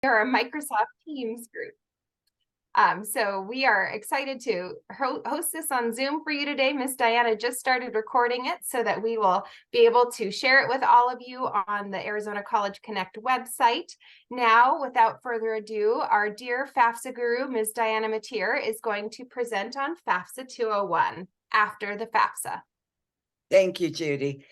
We're a Microsoft Teams group. So we are excited to host this on Zoom for you today. Miss Diana just started recording it so that we will be able to share it with all of you on the Arizona College Connect website. Now, without further ado, our dear FAFSA guru, Ms. Diana Mateer, is going to present on FAFSA 201 after the FAFSA. Thank you, Judy.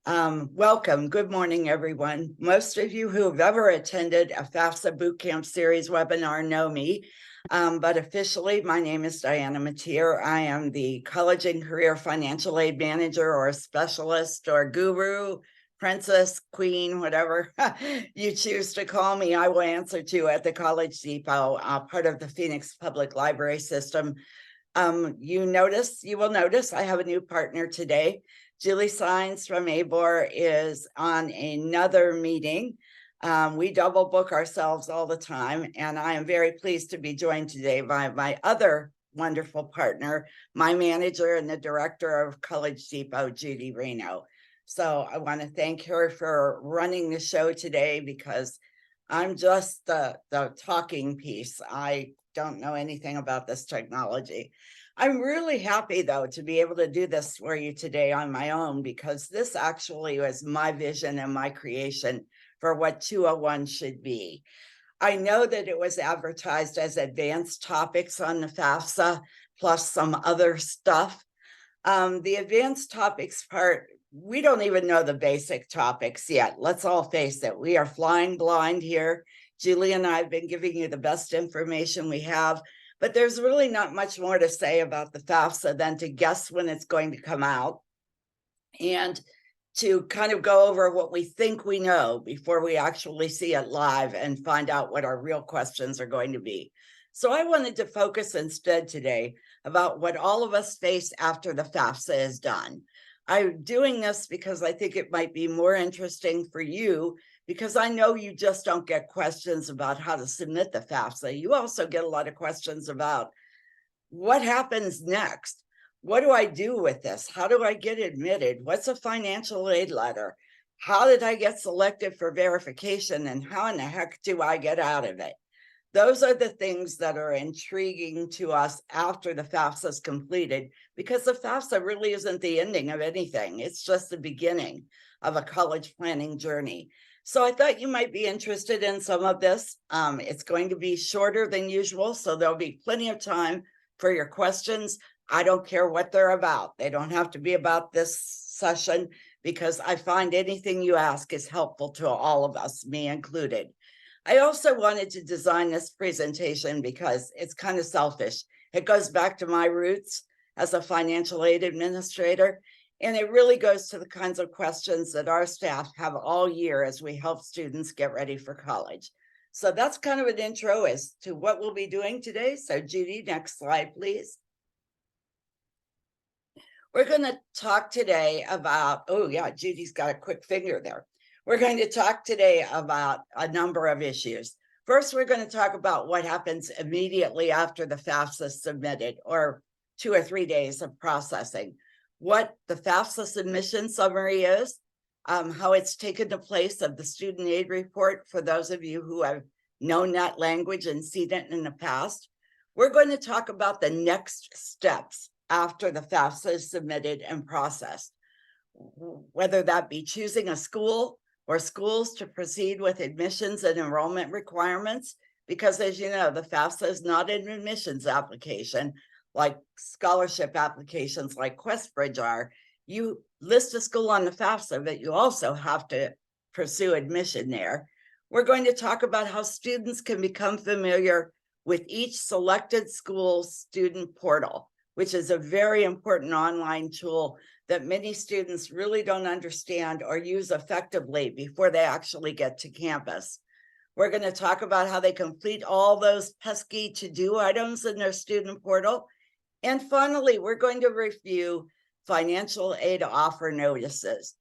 Welcome. Good morning, everyone. Most of you who have ever attended a FAFSA Bootcamp series webinar know me, but officially, my name is Diana Mateer. I am the College and Career Financial Aid Manager or Specialist or Guru, Princess, Queen, whatever you choose to call me. I will answer to at the College Depot, part of the Phoenix Public Library System. You will notice I have a new partner today. Julie Sines from ABOR is on another meeting. We double book ourselves all the time, and I am very pleased to be joined today by my other wonderful partner, my manager and the director of College Depot, Judy Reno. So I want to thank her for running the show today because I'm just the talking piece. I don't know anything about this technology. I'm really happy, though, to be able to do this for you today on my own, because this actually was my vision and my creation for what 201 should be. I know that it was advertised as advanced topics on the FAFSA, plus some other stuff. The advanced topics part, we don't even know the basic topics yet. Let's all face it. We are flying blind here. Julie and I have been giving you the best information we have, but there's really not much more to say about the FAFSA than to guess when it's going to come out and to kind of go over what we think we know before we actually see it live and find out what our real questions are going to be. So I wanted to focus instead today about what all of us face after the FAFSA is done. I'm doing this because I think it might be more interesting for you, because I know you just don't get questions about how to submit the FAFSA. You also get a lot of questions about what happens next. What do I do with this? How do I get admitted? What's a financial aid letter? How did I get selected for verification? And how in the heck do I get out of it? Those are the things that are intriguing to us after the FAFSA is completed, because the FAFSA really isn't the ending of anything. It's just the beginning of a college planning journey. So I thought you might be interested in some of this. It's going to be shorter than usual, so there'll be plenty of time for your questions. I don't care what they're about. They don't have to be about this session, because I find anything you ask is helpful to all of us, me included. I also wanted to design this presentation because it's kind of selfish. It goes back to my roots as a financial aid administrator, and it really goes to the kinds of questions that our staff have all year as we help students get ready for college. So that's kind of an intro as to what we'll be doing today. So Judy, next slide, please. We're going to talk today about, oh yeah, Judy's got a quick finger there. We're going to talk today about a number of issues. First, we're going to talk about what happens immediately after the FAFSA is submitted, or 2 or 3 days of processing. What the FAFSA submission summary is, how it's taken the place of the student aid report for those of you who have known that language and seen it in the past. We're going to talk about the next steps after the FAFSA is submitted and processed, whether that be choosing a school or schools to proceed with admissions and enrollment requirements, because as you know, the FAFSA is not an admissions application like scholarship applications like QuestBridge are. You list a school on the FAFSA, but you also have to pursue admission there. We're going to talk about how students can become familiar with each selected school's student portal, which is a very important online tool that many students really don't understand or use effectively before they actually get to campus. We're going to talk about how they complete all those pesky to-do items in their student portal. And finally, we're going to review financial aid offer notices.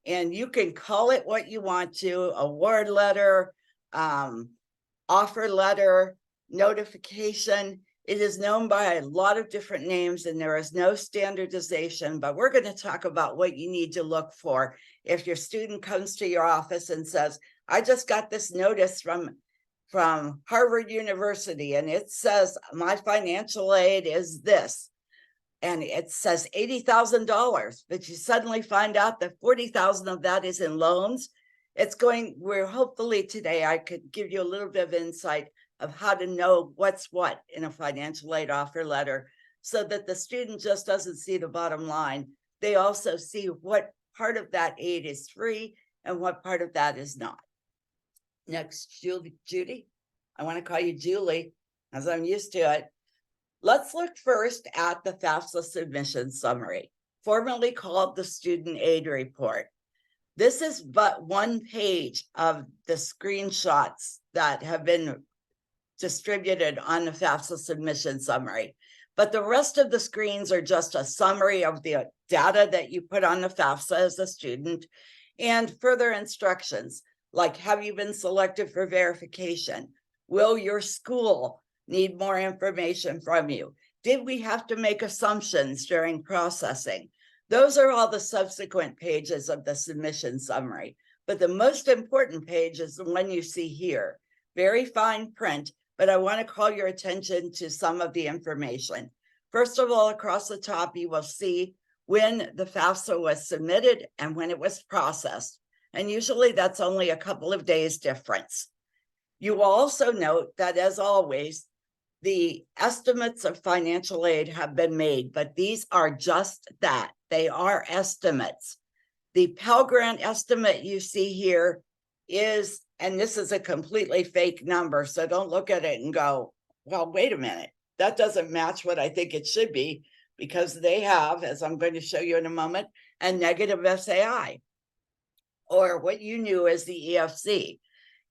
And you can call it what you want to: award letter, offer letter, notification. It is known by a lot of different names, and there is no standardization, but we're going to talk about what you need to look for if your student comes to your office and says, I just got this notice from from Harvard University, and it says my financial aid is this, and it says $80,000, but you suddenly find out that 40,000 of that is in loans. We're hopefully today I could give you a little bit of insight of how to know what's what in a financial aid offer letter, so that the student just doesn't see the bottom line. They also see what part of that aid is free and what part of that is not. Next, Judy. I want to call you Julie, as I'm used to it. Let's look first at the FAFSA submission summary, formerly called the Student Aid Report. This is but one page of the screenshots that have been distributed on the FAFSA submission summary. But the rest of the screens are just a summary of the data that you put on the FAFSA as a student, and further instructions like, have you been selected for verification? Will your school need more information from you? Did we have to make assumptions during processing? Those are all the subsequent pages of the submission summary. But the most important page is the one you see here. Very fine print, but I want to call your attention to some of the information. First of all, across the top, you will see when the FAFSA was submitted and when it was processed. And usually that's only a couple of days difference. You will also note that, as always, the estimates of financial aid have been made, but these are just that. They are estimates. The Pell Grant estimate you see here is, and this is a completely fake number, so don't look at it and go, well, wait a minute, that doesn't match what I think it should be, because they have, as I'm going to show you in a moment, a negative SAI, or what you knew as the EFC.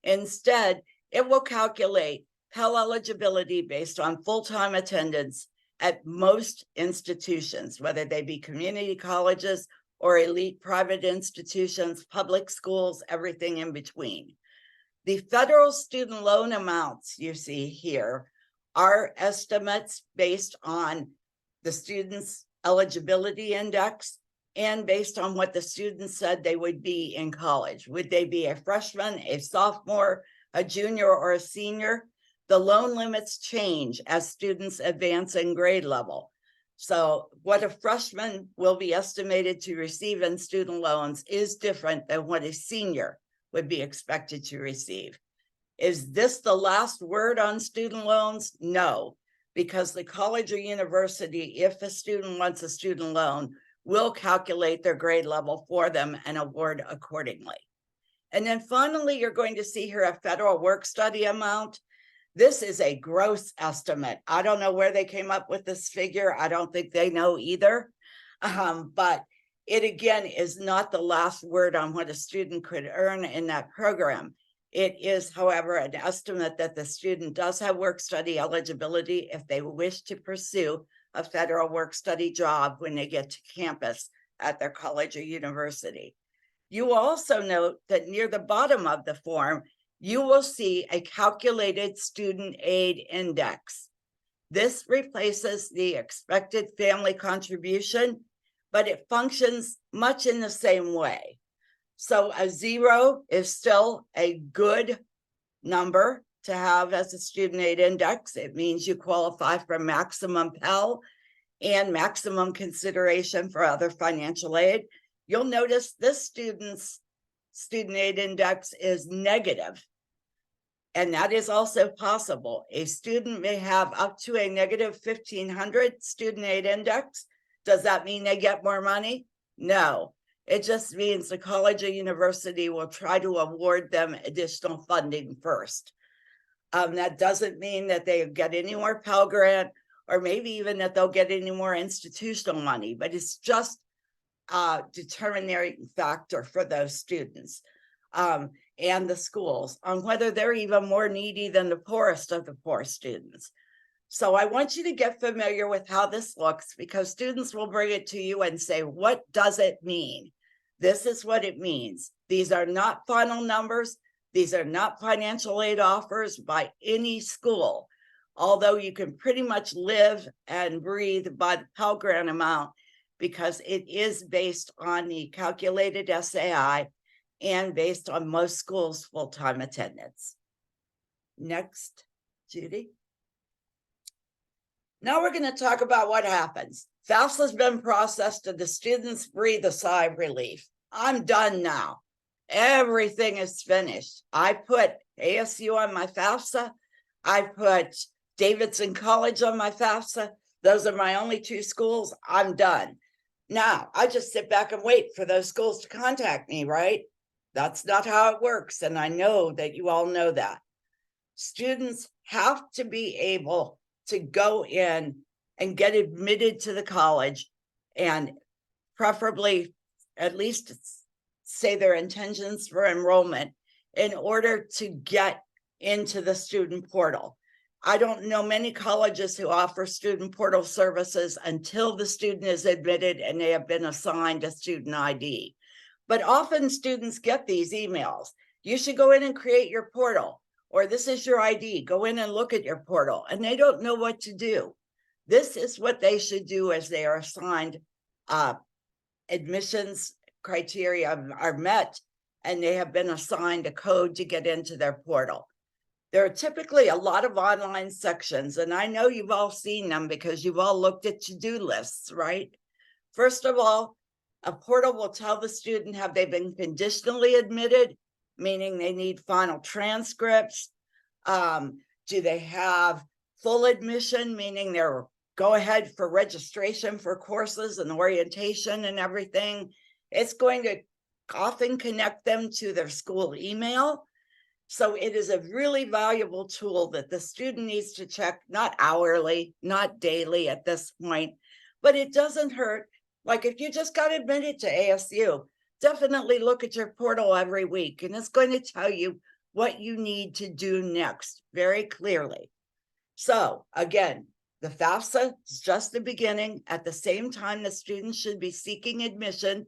Instead, it will calculate Pell eligibility based on full-time attendance at most institutions, whether they be community colleges or elite private institutions, public schools, everything in between. The federal student loan amounts you see here are estimates based on the student's eligibility index and based on what the student said they would be in college. Would they be a freshman, a sophomore, a junior, or a senior? The loan limits change as students advance in grade level. So what a freshman will be estimated to receive in student loans is different than what a senior would be expected to receive. Is this the last word on student loans? No, because the college or university, if a student wants a student loan, will calculate their grade level for them and award accordingly. And then finally, you're going to see here a federal work study amount. This is a gross estimate. I don't know where they came up with this figure. I don't think they know either. But it again is not the last word on what a student could earn in that program. It is, however, an estimate that the student does have work study eligibility if they wish to pursue a federal work study job when they get to campus at their college or university. You will also note that near the bottom of the form, you will see a calculated student aid index. This replaces the expected family contribution, but it functions much in the same way. So a 0 is still a good number to have as a student aid index. It means you qualify for maximum Pell and maximum consideration for other financial aid. You'll notice this student's student aid index is negative. And that is also possible. A student may have up to a negative 1,500 student aid index. Does that mean they get more money? No. It just means the college or university will try to award them additional funding first. That doesn't mean that they get any more Pell Grant, or maybe even that they'll get any more institutional money, but it's just a determining factor for those students and the schools on whether they're even more needy than the poorest of the poor students. So I want you to get familiar with how this looks, because students will bring it to you and say, what does it mean? This is what it means. These are not final numbers. These are not financial aid offers by any school, although you can pretty much live and breathe by the Pell Grant amount, because it is based on the calculated SAI and based on most schools' full-time attendance. Next, Judy. Now we're going to talk about what happens. FAFSA has been processed and the students breathe a sigh of relief. I'm done now. Everything is finished. I put ASU on my FAFSA. I put Davidson College on my FAFSA. Those are my only two schools. I'm done. Now, I just sit back and wait for those schools to contact me, right? That's not how it works. And I know that you all know that. Students have to be able to go in and get admitted to the college and preferably at least say their intentions for enrollment in order to get into the student portal. I don't know many colleges who offer student portal services until the student is admitted and they have been assigned a student ID. But often students get these emails. You should go in and create your portal, or this is your ID. Go in and look at your portal, and they don't know what to do. This is what they should do as they are assigned. Admissions criteria are met, and they have been assigned a code to get into their portal. There are typically a lot of online sections, and I know you've all seen them because you've all looked at to-do lists, right? First of all, a portal will tell the student have they been conditionally admitted, meaning they need final transcripts. Do they have full admission, meaning they're go ahead for registration for courses and orientation and everything. It's going to often connect them to their school email. So it is a really valuable tool that the student needs to check, not hourly, not daily at this point, but it doesn't hurt. Like if you just got admitted to ASU, definitely look at your portal every week, and it's going to tell you what you need to do next very clearly. So again, the FAFSA is just the beginning. At the same time, the student should be seeking admission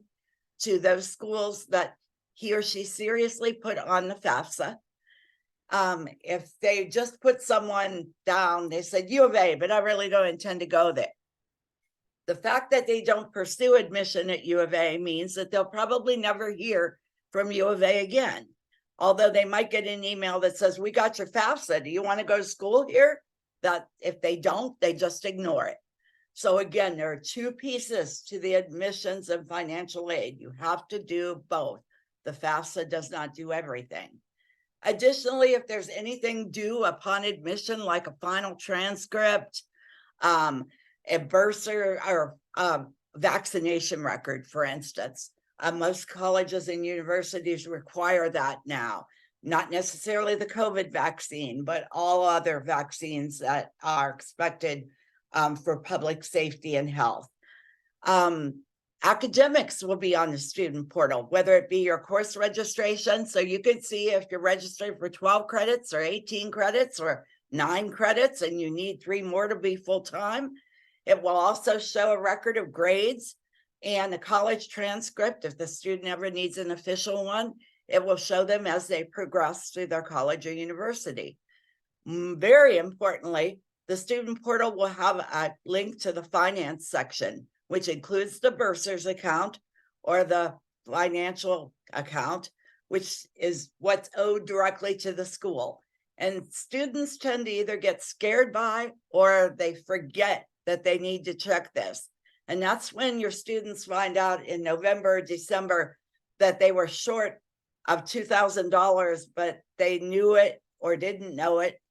to those schools that he or she seriously put on the FAFSA. If they just put someone down, they said U of A, but I really don't intend to go there. The fact that they don't pursue admission at U of A means that they'll probably never hear from U of A again. Although they might get an email that says, we got your FAFSA. Do you want to go to school here? That if they don't, they just ignore it. So again, there are two pieces to the admissions and financial aid. You have to do both. The FAFSA does not do everything. Additionally, if there's anything due upon admission, like a final transcript, a bursar or vaccination record, for instance, most colleges and universities require that now. Not necessarily the COVID vaccine, but all other vaccines that are expected for public safety and health. Academics will be on the student portal, whether it be your course registration. So you can see if you're registered for 12 credits or 18 credits or 9 credits and you need 3 more to be full-time. It will also show a record of grades and a college transcript. If the student ever needs an official one, it will show them as they progress through their college or university. Very importantly, the student portal will have a link to the finance section, which includes the bursar's account or the financial account, which is what's owed directly to the school. And students tend to either get scared by or they forget that they need to check this. And that's when your students find out in November, December, that they were short of $2,000, but they knew it or didn't know it,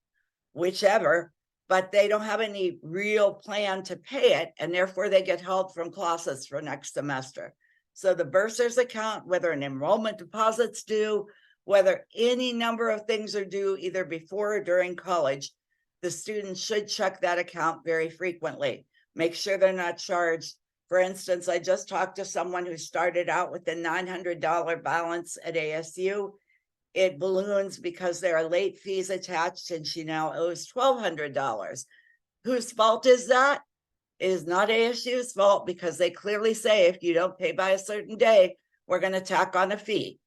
whichever, but they don't have any real plan to pay it, and therefore they get held from classes for next semester. So the bursar's account, whether an enrollment deposit's due, whether any number of things are due either before or during college, the student should check that account very frequently. Make sure they're not charged. For instance, I just talked to someone who started out with a $900 balance at ASU. It balloons because there are late fees attached, and she now owes $1,200. Whose fault is that? It is not ASU's fault, because they clearly say if you don't pay by a certain day, we're going to tack on a fee.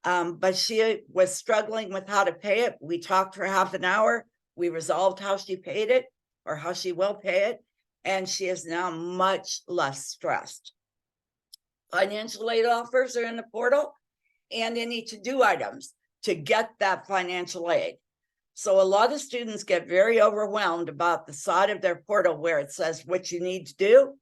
But she was struggling with how to pay it. We talked for half an hour. We resolved how she paid it, or how she will pay it, and she is now much less stressed. Financial aid offers are in the portal, and any to-do items to get that financial aid. So a lot of students get very overwhelmed about the side of their portal where it says what you need to do.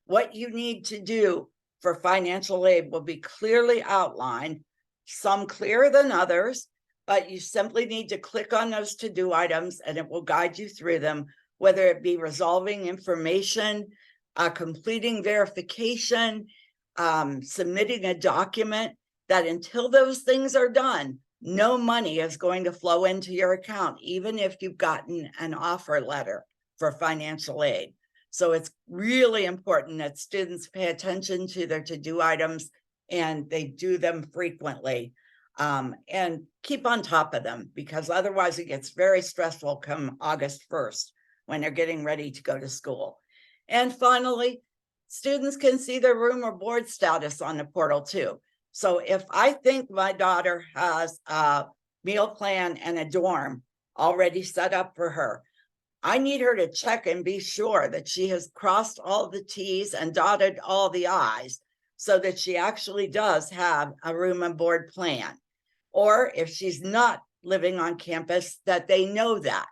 What you need to do for financial aid will be clearly outlined, some clearer than others, but you simply need to click on those to-do items and it will guide you through them, whether it be resolving information, completing verification, submitting a document, that until those things are done, no money is going to flow into your account, even if you've gotten an offer letter for financial aid. So it's really important that students pay attention to their to-do items and they do them frequently, and keep on top of them, because otherwise it gets very stressful come August 1st when they're getting ready to go to school. And finally, students can see their room or board status on the portal too. So if I think my daughter has a meal plan and a dorm already set up for her, I need her to check and be sure that she has crossed all the T's and dotted all the I's so that she actually does have a room and board plan. Or if she's not living on campus, that they know that.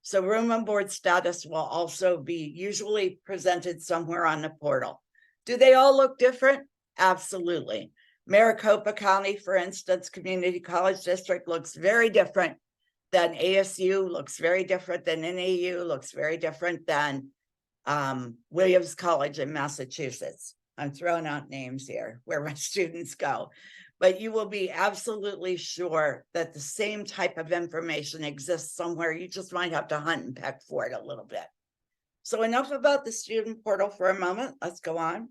So room and board status will also be usually presented somewhere on the portal. Do they all look different? Absolutely. Maricopa County, for instance, Community College District looks very different than ASU, looks very different than NAU, looks very different than Williams College in Massachusetts. I'm throwing out names here where my students go, but you will be absolutely sure that the same type of information exists somewhere. You just might have to hunt and peck for it a little bit. So enough about the student portal for a moment. Let's go on.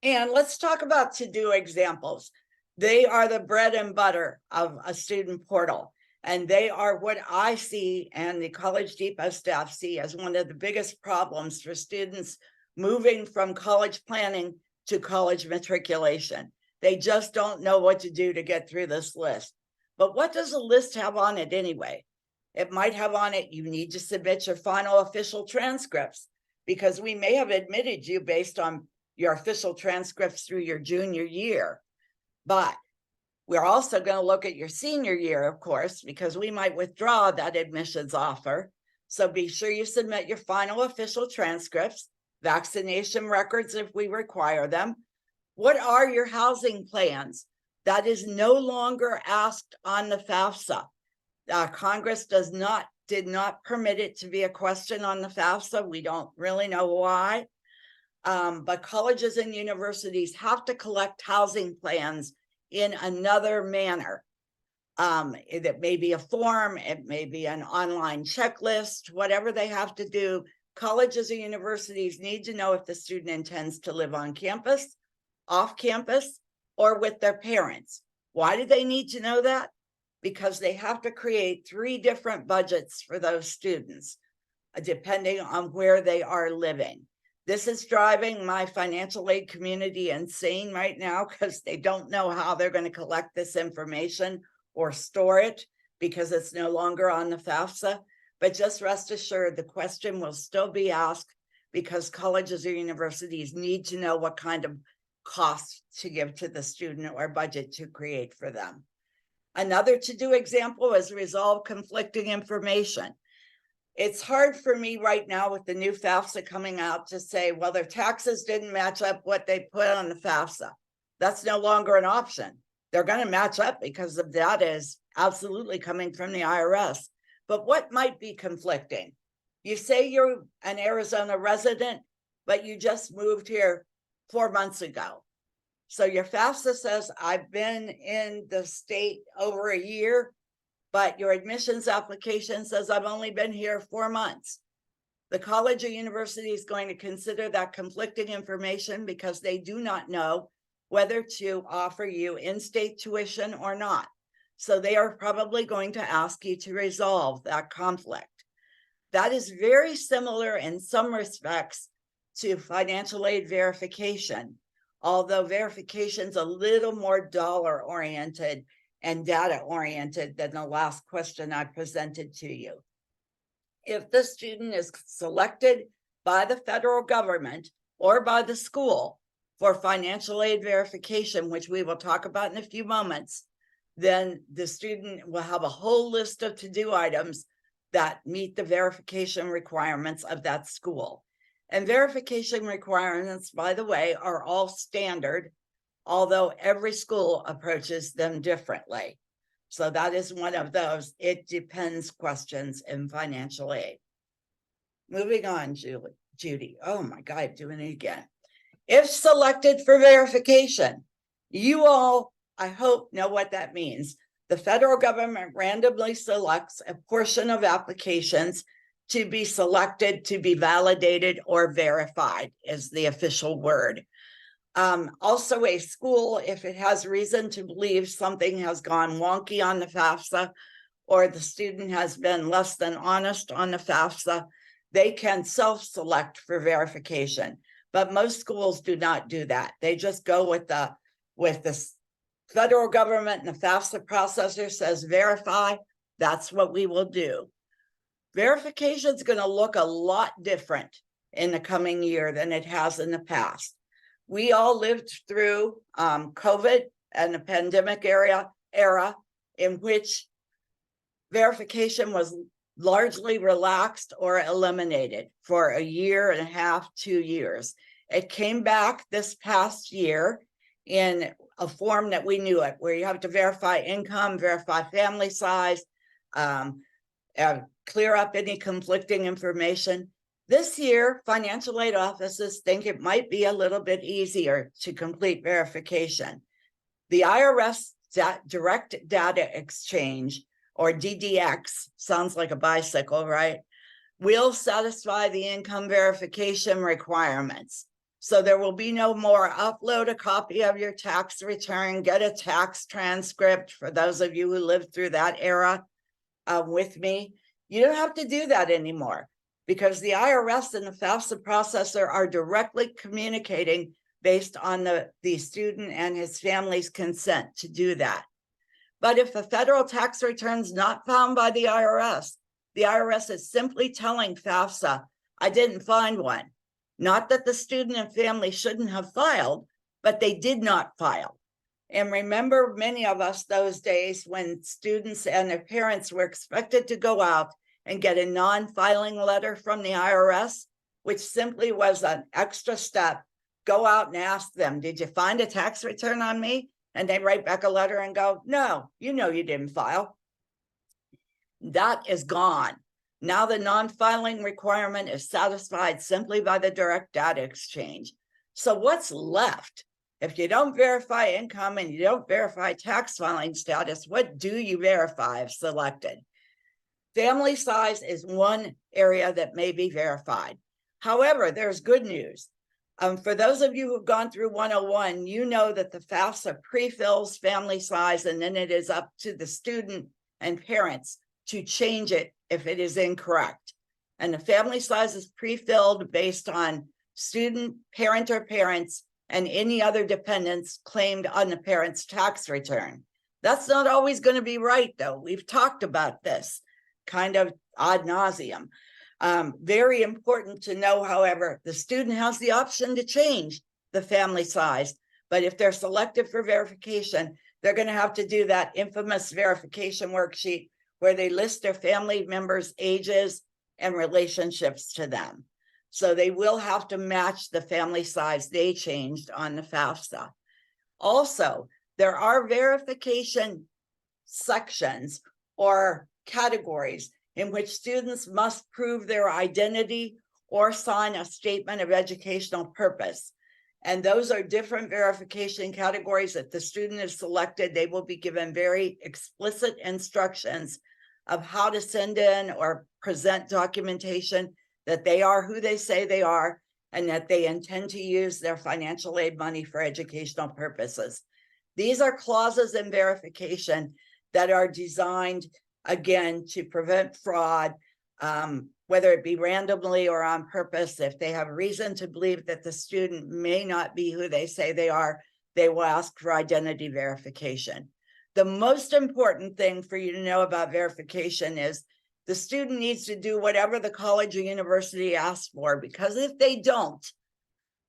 And let's talk about to-do examples. They are the bread and butter of a student portal. And they are what I see and the College Depot staff see as one of the biggest problems for students moving from college planning to college matriculation. They just don't know what to do to get through this list. But what does a list have on it anyway? It might have on it, you need to submit your final official transcripts, because we may have admitted you based on your official transcripts through your junior year. But we're also going to look at your senior year, of course, because we might withdraw that admissions offer. So be sure you submit your final official transcripts, vaccination records if we require them. What are your housing plans? That is no longer asked on the FAFSA. Congress did not permit it to be a question on the FAFSA. We don't really know why. But colleges and universities have to collect housing plans in another manner. It may be a form, it may be an online checklist, whatever they have to do. Colleges and universities need to know if the student intends to live on campus, off campus, or with their parents. Why do they need to know that? Because they have to create 3 different budgets for those students, depending on where they are living. This is driving my financial aid community insane right now, because they don't know how they're going to collect this information or store it, because it's no longer on the FAFSA. But just rest assured, the question will still be asked, because colleges or universities need to know what kind of costs to give to the student or budget to create for them. Another to-do example is resolve conflicting information. It's hard for me right now with the new FAFSA coming out to say, well, their taxes didn't match up what they put on the FAFSA. That's no longer an option. They're going to match up because the data is absolutely coming from the IRS. But what might be conflicting? You say you're an Arizona resident, but you just moved here 4 months ago. So your FAFSA says, I've been in the state over a year, but your admissions application says I've only been here 4 months. The college or university is going to consider that conflicting information, because they do not know whether to offer you in-state tuition or not. So they are probably going to ask you to resolve that conflict. That is very similar in some respects to financial aid verification, although verification is a little more dollar-oriented and data-oriented than the last question I presented to you. If the student is selected by the federal government or by the school for financial aid verification, which we will talk about in a few moments, then the student will have a whole list of to-do items that meet the verification requirements of that school. And verification requirements, by the way, are all standard, although every school approaches them differently. So that is one of those it depends questions in financial aid. Moving on, Judy. Oh my God, doing it again. If selected for verification, you all, I hope, know what that means. The federal government randomly selects a portion of applications to be selected to be validated or verified is the official word. Also, a school, if it has reason to believe something has gone wonky on the FAFSA or the student has been less than honest on the FAFSA, they can self-select for verification. But most schools do not do that. They just go with the federal government, and the FAFSA processor says verify. That's what we will do. Verification is going to look a lot different in the coming year than it has in the past. We all lived through COVID and the pandemic era in which verification was largely relaxed or eliminated for a year and a half, 2 years. It came back this past year in a form that we knew it, where you have to verify income, verify family size, clear up any conflicting information. This year, financial aid offices think it might be a little bit easier to complete verification. The IRS Direct Data Exchange, or DDX, sounds like a bicycle, right? Will satisfy the income verification requirements. So there will be no more upload a copy of your tax return, get a tax transcript for those of you who lived through that era with me. You don't have to do that anymore because the IRS and the FAFSA processor are directly communicating based on the student and his family's consent to do that. But if a federal tax return is not found by the IRS is simply telling FAFSA, I didn't find one. Not that the student and family shouldn't have filed, but they did not file. And remember many of us those days when students and their parents were expected to go out and get a non-filing letter from the IRS, which simply was an extra step. Go out and ask them, did you find a tax return on me? And they write back a letter and go, no, you know you didn't file. That is gone. Now the non-filing requirement is satisfied simply by the direct data exchange. So what's left? If you don't verify income and you don't verify tax filing status, what do you verify if selected? Family size is one area that may be verified. However, there's good news. For those of you who've gone through 101, you know that the FAFSA pre-fills family size, and then it is up to the student and parents to change it if it is incorrect. And the family size is pre-filled based on student, parent, or parents, and any other dependents claimed on the parent's tax return. That's not always going to be right, though. We've talked about this kind of ad nauseum. Very important to know, however, the student has the option to change the family size, but if they're selected for verification, they're going to have to do that infamous verification worksheet where they list their family members' ages and relationships to them. So they will have to match the family size they changed on the FAFSA. Also, there are verification sections or categories in which students must prove their identity or sign a statement of educational purpose. And those are different verification categories. If the student is selected, they will be given very explicit instructions of how to send in or present documentation that they are who they say they are and that they intend to use their financial aid money for educational purposes. These are clauses in verification that are designed, again, to prevent fraud, whether it be randomly or on purpose. If they have reason to believe that the student may not be who they say they are, they will ask for identity verification. The most important thing for you to know about verification is the student needs to do whatever the college or university asks for, because if they don't,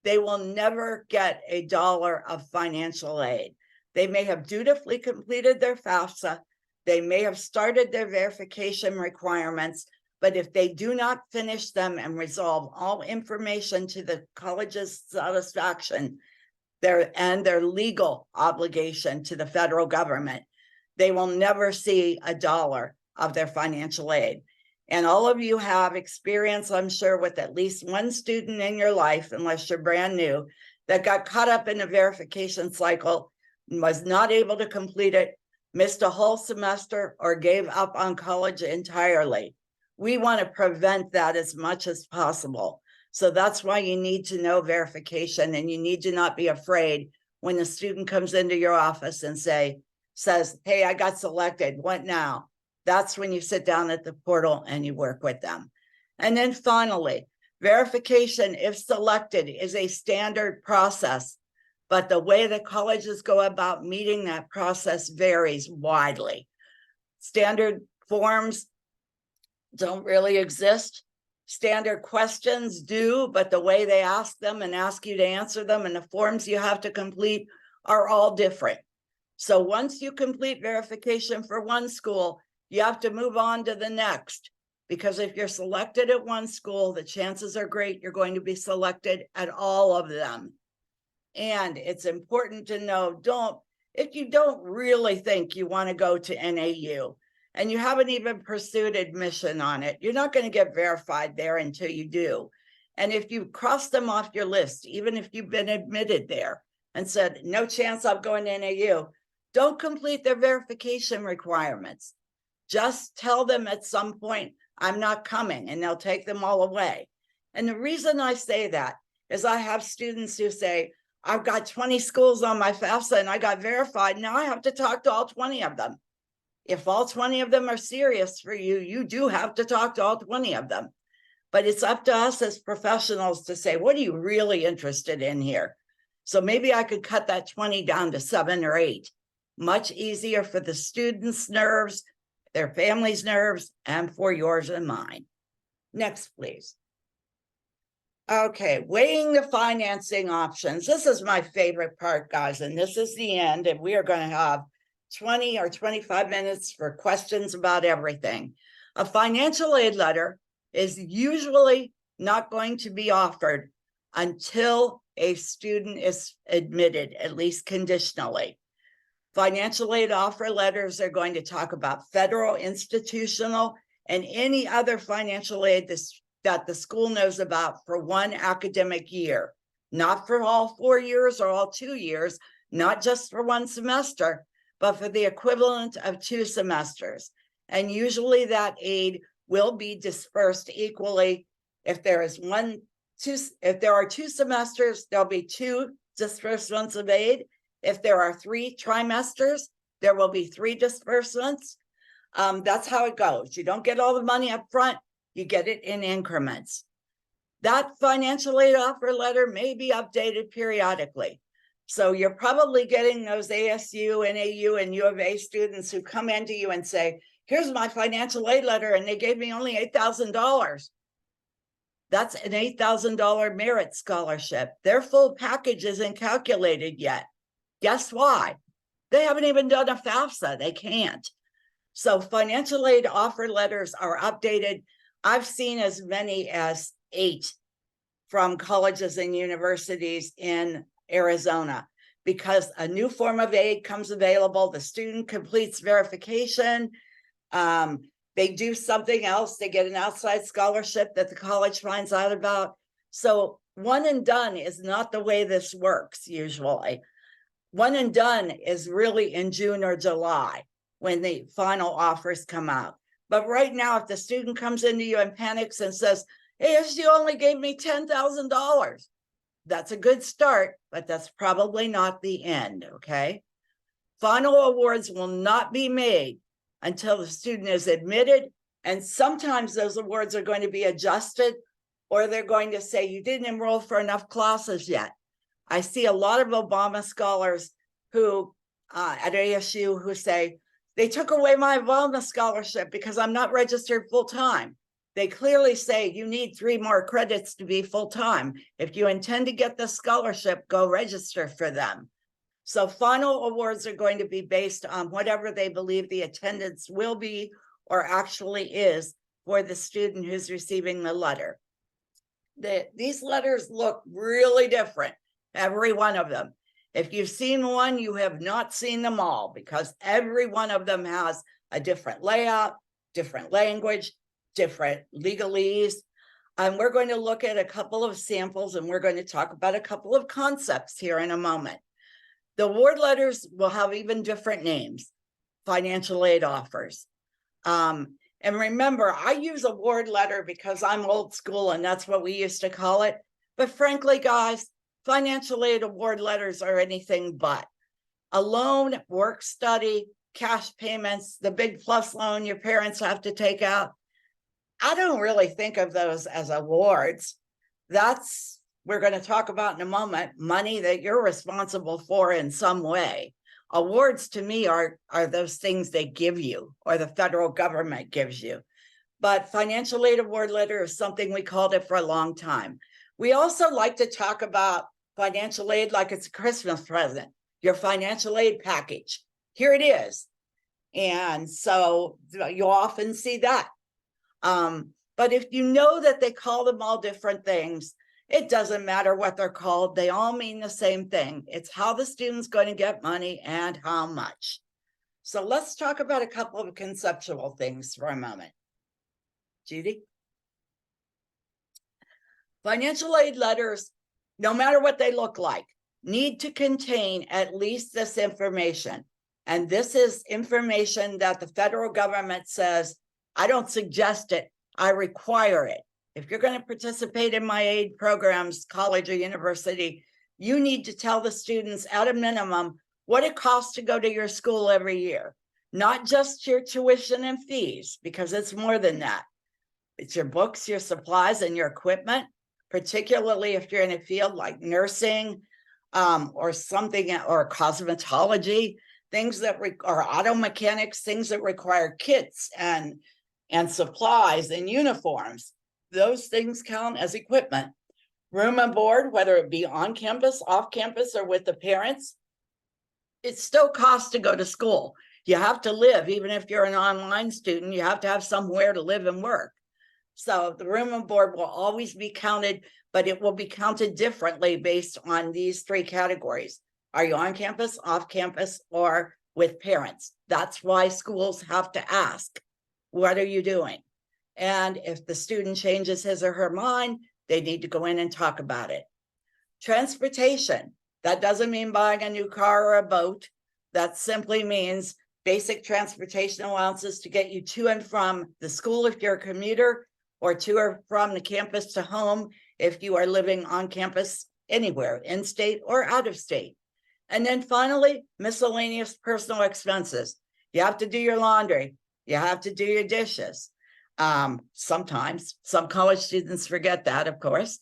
they will never get $1 of financial aid. They may have dutifully completed their FAFSA. They may have started their verification requirements, but if they do not finish them and resolve all information to the college's satisfaction, their legal obligation to the federal government, they will never see a dollar of their financial aid. And all of you have experience, I'm sure, with at least one student in your life, unless you're brand new, that got caught up in a verification cycle, was not able to complete it, missed a whole semester, or gave up on college entirely. We want to prevent that as much as possible. So that's why you need to know verification, and you need to not be afraid when a student comes into your office and says, hey, I got selected, what now? That's when you sit down at the portal and you work with them. And then finally, verification, if selected, is a standard process, but the way the colleges go about meeting that process varies widely. Standard forms don't really exist. Standard questions do, but the way they ask them and ask you to answer them and the forms you have to complete are all different. So once you complete verification for one school, you have to move on to the next, because if you're selected at one school, the chances are great you're going to be selected at all of them. And it's important to know, if you don't really think you want to go to NAU and you haven't even pursued admission on it, you're not going to get verified there until you do. And if you cross them off your list, even if you've been admitted there and said, no chance I'm going to NAU, don't complete their verification requirements. Just tell them at some point, I'm not coming, and they'll take them all away. And the reason I say that is I have students who say, I've got 20 schools on my FAFSA and I got verified. Now I have to talk to all 20 of them. If all 20 of them are serious for you, you do have to talk to all 20 of them. But it's up to us as professionals to say, what are you really interested in here? So maybe I could cut that 20 down to 7 or 8. Much easier for the students' nerves, their families' nerves, and for yours and mine. Next, please. Okay, weighing the financing options. This is my favorite part, guys, and this is the end, and we are going to have 20 or 25 minutes for questions about everything. A financial aid letter is usually not going to be offered until a student is admitted, at least conditionally. Financial aid offer letters are going to talk about federal, institutional, and any other financial aid that the school knows about for one academic year, not for all 4 years or all 2 years, not just for one semester, but for the equivalent of 2 semesters. And usually that aid will be dispersed equally. If there are 2 semesters, there'll be 2 disbursements of aid. If there are 3 trimesters, there will be 3 disbursements. That's how it goes. You don't get all the money up front, you get it in increments. That financial aid offer letter may be updated periodically. So you're probably getting those ASU, NAU, and U of A students who come into you and say, here's my financial aid letter, and they gave me only $8,000. That's an $8,000 merit scholarship. Their full package isn't calculated yet. Guess why? They haven't even done a FAFSA. They can't. So financial aid offer letters are updated. I've seen as many as 8 from colleges and universities in Arizona, because a new form of aid comes available. The student completes verification. They do something else. They get an outside scholarship that the college finds out about. So one and done is not the way this works usually. One and done is really in June or July when the final offers come out. But right now, if the student comes into you and panics and says, ASU only gave me $10,000, that's a good start, but that's probably not the end, okay? Final awards will not be made until the student is admitted, and sometimes those awards are going to be adjusted, or they're going to say, you didn't enroll for enough classes yet. I see a lot of Obama scholars who at ASU who say, they took away my Obama scholarship because I'm not registered full-time. They clearly say you need 3 more credits to be full-time. If you intend to get the scholarship, go register for them. So final awards are going to be based on whatever they believe the attendance will be or actually is for the student who's receiving the letter. These letters look really different, every one of them. If you've seen one, you have not seen them all, because every one of them has a different layout, different language, different legalese. And we're going to look at a couple of samples, and we're going to talk about a couple of concepts here in a moment. The award letters will have even different names: financial aid offers. And remember, I use award letter because I'm old school and that's what we used to call it. But frankly, guys, financial aid award letters are anything but. A loan, work study, cash payments, the big plus loan your parents have to take out. I don't really think of those as awards. We're going to talk about in a moment, money that you're responsible for in some way. Awards to me are those things they give you or the federal government gives you. But financial aid award letter is something we called it for a long time. We also like to talk about financial aid like it's a Christmas present, your financial aid package. Here it is. And so you'll often see that. But if you know that they call them all different things, it doesn't matter what they're called. They all mean the same thing. It's how the student's going to get money and how much. So let's talk about a couple of conceptual things for a moment. Judy? Financial aid letters, no matter what they look like, need to contain at least this information. And this is information that the federal government says, I don't suggest it, I require it. If you're going to participate in my aid programs, college or university, you need to tell the students at a minimum what it costs to go to your school every year. Not just your tuition and fees, because it's more than that. It's your books, your supplies, and your equipment, particularly if you're in a field like nursing or something, or cosmetology, things that are auto mechanics, things that require kits and supplies and uniforms. Those things count as equipment. Room and board, whether it be on campus, off campus, or with the parents, it still costs to go to school. You have to live, even if you're an online student, you have to have somewhere to live and work. So the room and board will always be counted, but it will be counted differently based on these three categories. Are you on campus, off campus, or with parents? That's why schools have to ask, what are you doing? And if the student changes his or her mind, they need to go in and talk about it. Transportation, that doesn't mean buying a new car or a boat. That simply means basic transportation allowances to get you to and from the school if you're a commuter, or to or from the campus to home if you are living on campus anywhere, in state or out of state. And then finally, miscellaneous personal expenses. You have to do your laundry. You have to do your dishes. Sometimes some college students forget that, of course.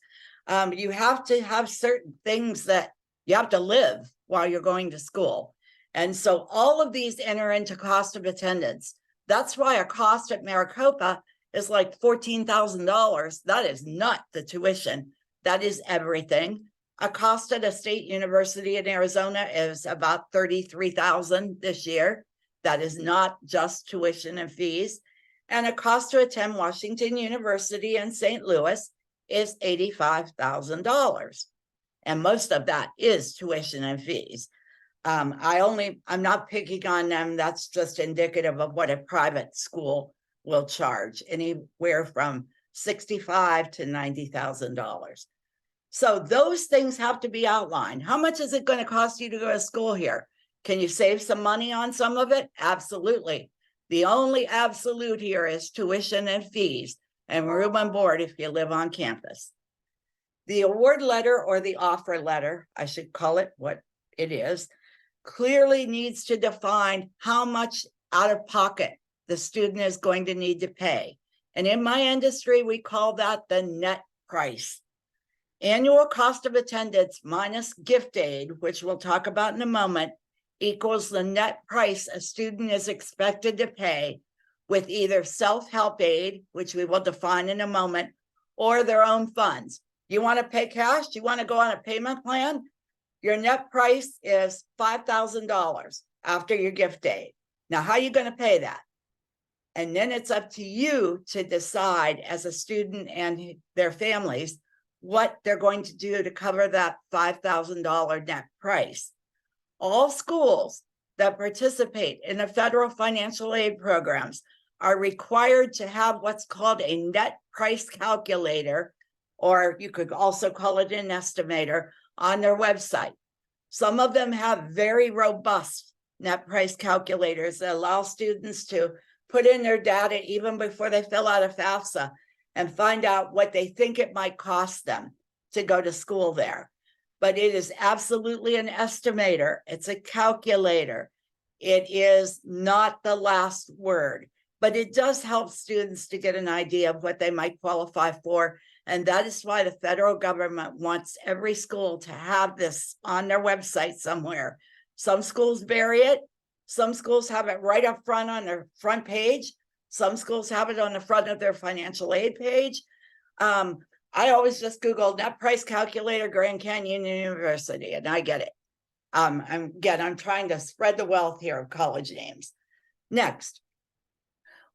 You have to have certain things that you have to live while you're going to school. And so all of these enter into cost of attendance. That's why a cost at Maricopa is like $14,000. That is not the tuition. That is everything. A cost at a state university in Arizona is about $33,000 this year. That is not just tuition and fees. And a cost to attend Washington University in St. Louis is $85,000. And most of that is tuition and fees. I'm not picking on them. That's just indicative of what a private school will charge, anywhere from $65,000 to $90,000. So those things have to be outlined. How much is it going to cost you to go to school here? Can you save some money on some of it? Absolutely. The only absolute here is tuition and fees and room and board if you live on campus. The award letter, or the offer letter, I should call it what it is, clearly needs to define how much out of pocket the student is going to need to pay. And in my industry, we call that the net price. Annual cost of attendance minus gift aid, which we'll talk about in a moment, equals the net price a student is expected to pay with either self-help aid, which we will define in a moment, or their own funds. You want to pay cash? You want to go on a payment plan? your net price is $5,000 after your gift aid. Now, how are you going to pay that? And then it's up to you to decide as a student and their families what they're going to do to cover that $5,000 net price. All schools that participate in the federal financial aid programs are required to have what's called a net price calculator, or you could also call it an estimator, on their website. Some of them have very robust net price calculators that allow students to put in their data even before they fill out a FAFSA and find out what they think it might cost them to go to school there. But it is absolutely an estimator. It's a calculator. It is not the last word, but it does help students to get an idea of what they might qualify for. And that is why the federal government wants every school to have this on their website somewhere. Some schools bury it. Some schools have it right up front on their front page. Some schools have it on the front of their financial aid page. I always just Google net price calculator, Grand Canyon University, and I get it. I'm trying to spread the wealth here of college names. Next,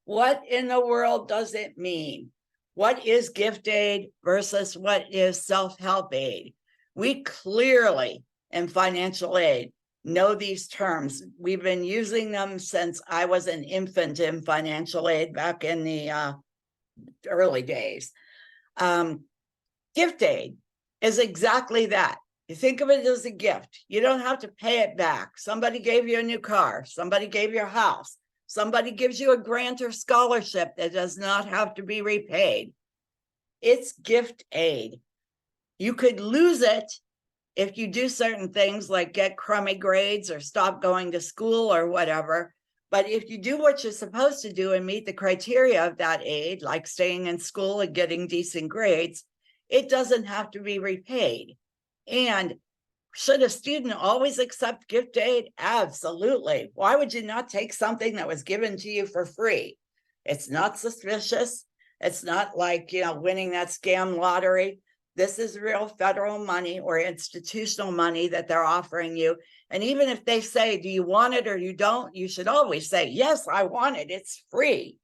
what in the world does it mean? What is gift aid versus what is self-help aid? We clearly in financial aid know these terms. We've been using them since I was an infant in financial aid back in the early days. Gift aid is exactly that. You think of it as a gift. You don't have to pay it back. Somebody gave you a new car. Somebody gave you a house. Somebody gives you a grant or scholarship that does not have to be repaid. It's gift aid. You could lose it if you do certain things like get crummy grades or stop going to school or whatever. But if you do what you're supposed to do and meet the criteria of that aid, like staying in school and getting decent grades, it doesn't have to be repaid. And should a student always accept gift aid? Absolutely. Why would you not take something that was given to you for free? It's not suspicious. It's not like, winning that scam lottery. This is real federal money or institutional money that they're offering you. And even if they say, do you want it or you don't, you should always say, yes, I want it. It's free.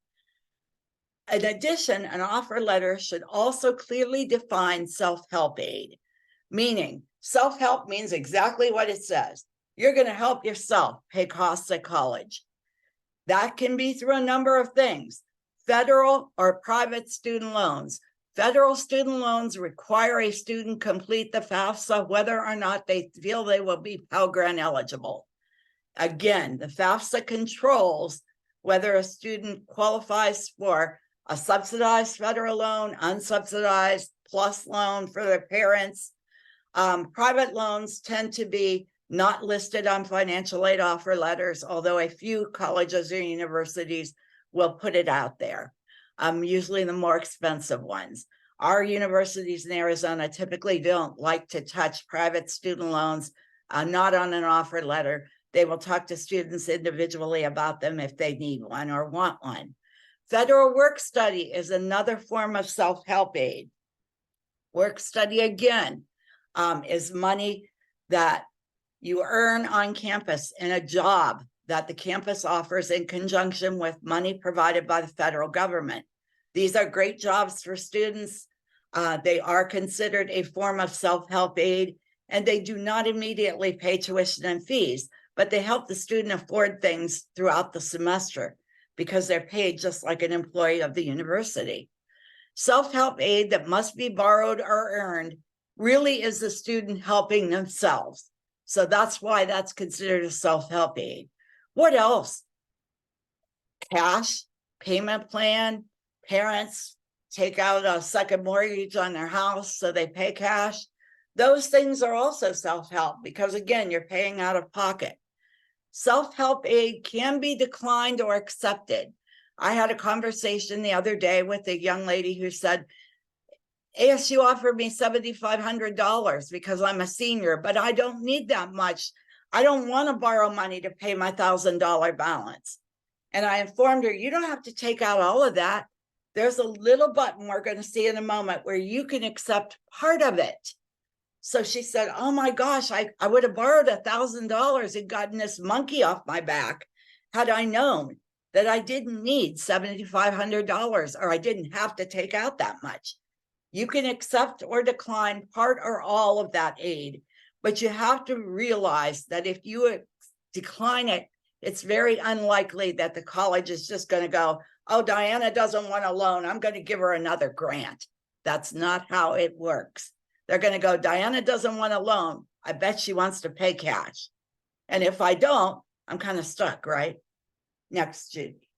In addition, an offer letter should also clearly define self-help aid, meaning self-help means exactly what it says. You're going to help yourself pay costs at college. That can be through a number of things, federal or private student loans. Federal student loans require a student complete the FAFSA whether or not they feel they will be Pell Grant eligible. Again, the FAFSA controls whether a student qualifies for a subsidized federal loan, unsubsidized, plus loan for their parents. Private loans tend to be not listed on financial aid offer letters, although a few colleges or universities will put it out there. Usually the more expensive ones. Our universities in Arizona typically don't like to touch private student loans, not on an offer letter. They will talk to students individually about them if they need one or want one. Federal work study is another form of self-help aid. Work study, again, is money that you earn on campus in a job that the campus offers in conjunction with money provided by the federal government. These are great jobs for students. They are considered a form of self-help aid, and they do not immediately pay tuition and fees, but they help the student afford things throughout the semester because they're paid just like an employee of the university. Self-help aid that must be borrowed or earned really is the student helping themselves. So that's why that's considered a self-help aid. What else? Cash, payment plan, parents take out a second mortgage on their house so they pay cash. Those things are also self-help because, again, you're paying out of pocket. Self-help aid can be declined or accepted. I had a conversation the other day with a young lady who said, ASU offered me $7,500 because I'm a senior, but I don't need that much. I don't want to borrow money to pay my $1,000 balance. And I informed her, you don't have to take out all of that. There's a little button we're going to see in a moment where you can accept part of it. So she said, oh my gosh, I would have borrowed $1,000 and gotten this monkey off my back had I known that I didn't need $7,500 or I didn't have to take out that much. You can accept or decline part or all of that aid, but you have to realize that if you decline it, it's very unlikely that the college is just going to go, oh, Diana doesn't want a loan, I'm going to give her another grant. That's not how it works. They're going to go, Diana doesn't want a loan, I bet she wants to pay cash. And if I don't, I'm kind of stuck, right? Next, Judy.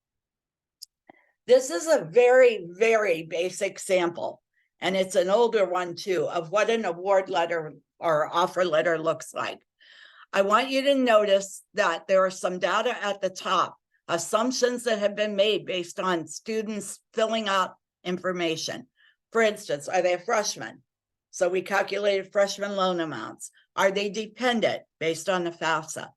This is a very, very basic sample, and it's an older one too, of what an award letter or offer letter looks like. I want you to notice that there are some data at the top, assumptions that have been made based on students filling out information. For instance, are they a freshman? So we calculated freshman loan amounts. Are they dependent based on the FAFSA?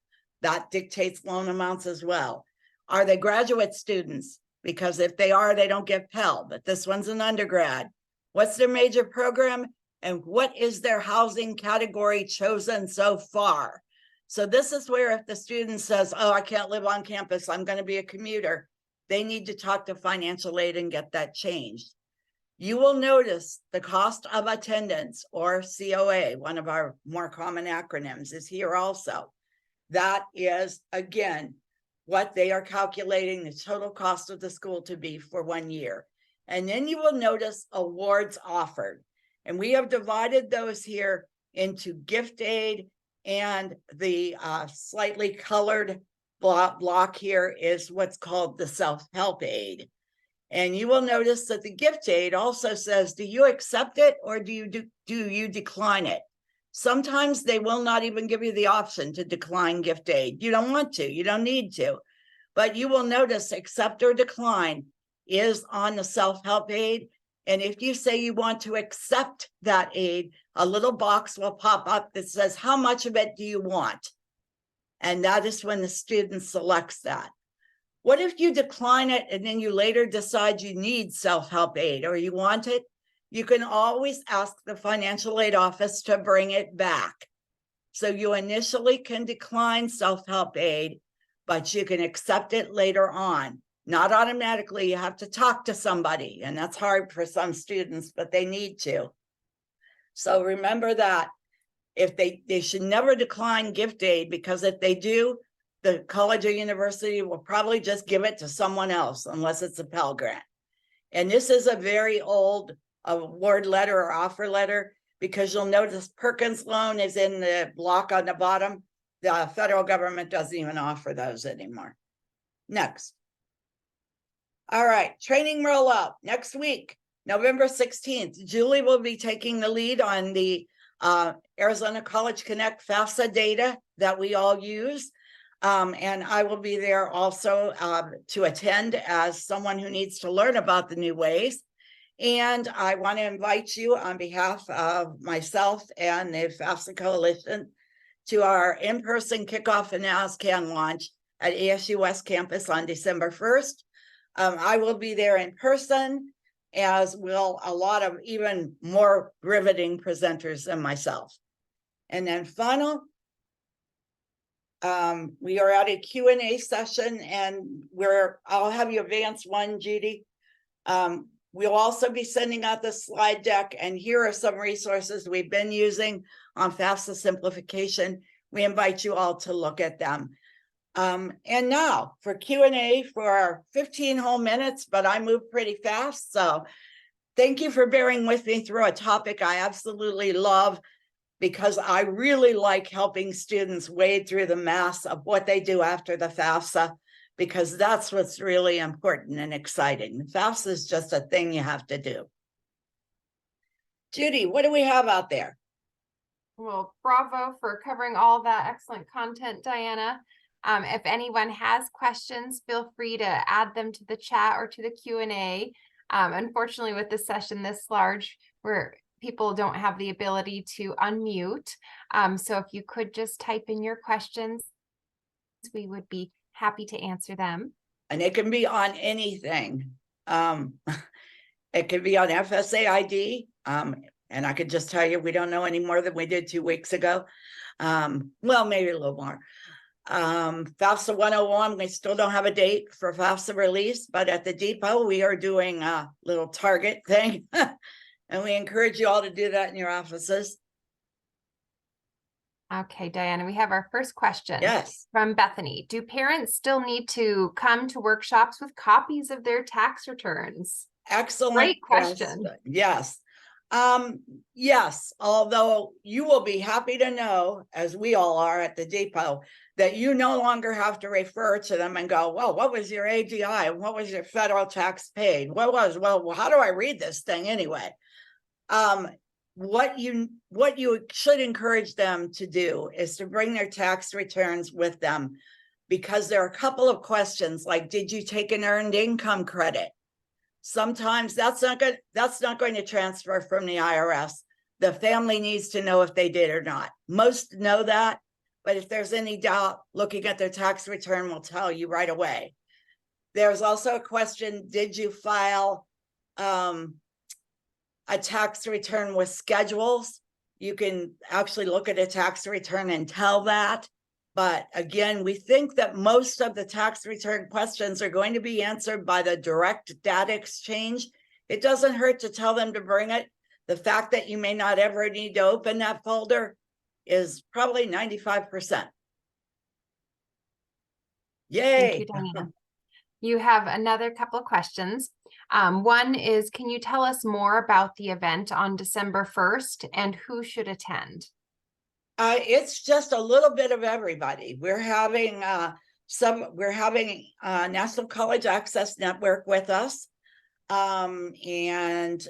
That dictates loan amounts as well. Are they graduate students? Because if they are, they don't get Pell, but this one's an undergrad. What's their major program? And what is their housing category chosen so far? So this is where if the student says, oh, I can't live on campus, I'm going to be a commuter, they need to talk to financial aid and get that changed. You will notice the cost of attendance, or COA, one of our more common acronyms, is here also. That is, again, what they are calculating the total cost of the school to be for 1 year. And then you will notice awards offered. And we have divided those here into gift aid, and the slightly colored block here is what's called the self-help aid. And you will notice that the gift aid also says, do you accept it or do you decline it? Sometimes they will not even give you the option to decline gift aid. You don't want to, you don't need to, but you will notice accept or decline is on the self-help aid. And if you say you want to accept that aid, a little box will pop up that says, how much of it do you want? And that is when the student selects that. What if you decline it and then you later decide you need self-help aid or you want it? You can always ask the financial aid office to bring it back. So you initially can decline self-help aid, but you can accept it later on. Not automatically, you have to talk to somebody, and that's hard for some students, but they need to. So remember that if they should never decline gift aid, because if they do, the college or university will probably just give it to someone else unless it's a Pell Grant. And this is a very old award letter or offer letter, because you'll notice Perkins loan is in the block on the bottom. The federal government doesn't even offer those anymore. Next. All right, training rollout next week, November 16th. Julie will be taking the lead on the Arizona College Connect FAFSA data that we all use. And I will be there also to attend as someone who needs to learn about the new ways. And I want to invite you on behalf of myself and the FAFSA Coalition to our in-person kickoff and ASCAN launch at ASU West Campus on December 1st. I will be there in person, as will a lot of even more riveting presenters than myself. And then final, we are at a Q&A session, and I'll have you advance one, Judy. We'll also be sending out the slide deck, and here are some resources we've been using on FAFSA simplification. We invite you all to look at them. And now for Q&A for our 15 whole minutes, but I move pretty fast. So thank you for bearing with me through a topic I absolutely love, because I really like helping students wade through the mass of what they do after the FAFSA, because that's what's really important and exciting. The FAFSA is just a thing you have to do. Judy, what do we have out there? Well, bravo for covering all that excellent content, Diana. If anyone has questions, feel free to add them to the chat or to the Q&A. Unfortunately, with this session this large, where people don't have the ability to unmute. So if you could just type in your questions, we would be happy to answer them. And it can be on anything. It can be on FSA ID. And I could just tell you, we don't know any more than we did 2 weeks ago. Well, maybe a little more. FAFSA 101, we still don't have a date for FAFSA release, but at the depot, we are doing a little target thing. And we encourage you all to do that in your offices. Okay, Diana, we have our first question. Yes. From Bethany. Do parents still need to come to workshops with copies of their tax returns? Excellent. Great question. Yes. Yes, although you will be happy to know, as we all are at the depot, that you no longer have to refer to them and go, well, what was your AGI? What was your federal tax paid? Well, how do I read this thing anyway? What you should encourage them to do is to bring their tax returns with them, because there are a couple of questions like, did you take an earned income credit? Sometimes that's not going to transfer from the IRS. The family needs to know if they did or not. Most know that, but if there's any doubt, looking at their tax return will tell you right away. There's also a question, did you file a tax return with schedules? You can actually look at a tax return and tell that. But again, we think that most of the tax return questions are going to be answered by the direct data exchange. It doesn't hurt to tell them to bring it. The fact that you may not ever need to open that folder is probably 95%. Yay. Thank you, Diana. You have another couple of questions. One is, can you tell us more about the event on December 1st and who should attend? It's just a little bit of everybody. We're having National College Access Network with us. And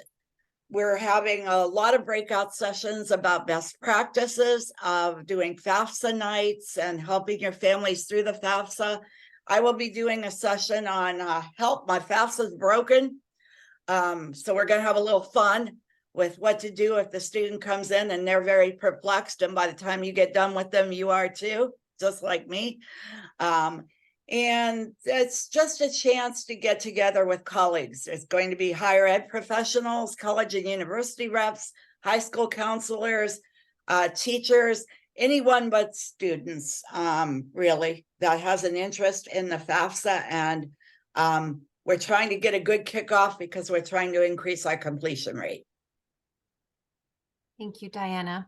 we're having a lot of breakout sessions about best practices of doing FAFSA nights and helping your families through the FAFSA. I will be doing a session on help, my FAFSA is broken. So we're going to have a little fun with what to do if the student comes in and they're very perplexed. And by the time you get done with them, you are too, just like me. And it's just a chance to get together with colleagues. It's going to be higher ed professionals, college and university reps, high school counselors, teachers, anyone but students, really, that has an interest in the FAFSA. And we're trying to get a good kickoff because we're trying to increase our completion rate. Thank you, Diana.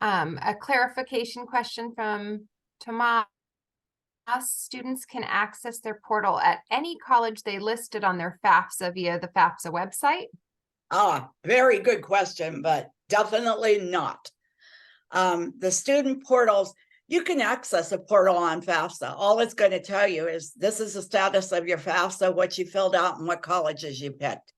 A clarification question from Tomas. Students can access their portal at any college they listed on their FAFSA via the FAFSA website? Very good question, but definitely not. The student portals, you can access a portal on FAFSA. All it's going to tell you is this is the status of your FAFSA, what you filled out, and what colleges you picked.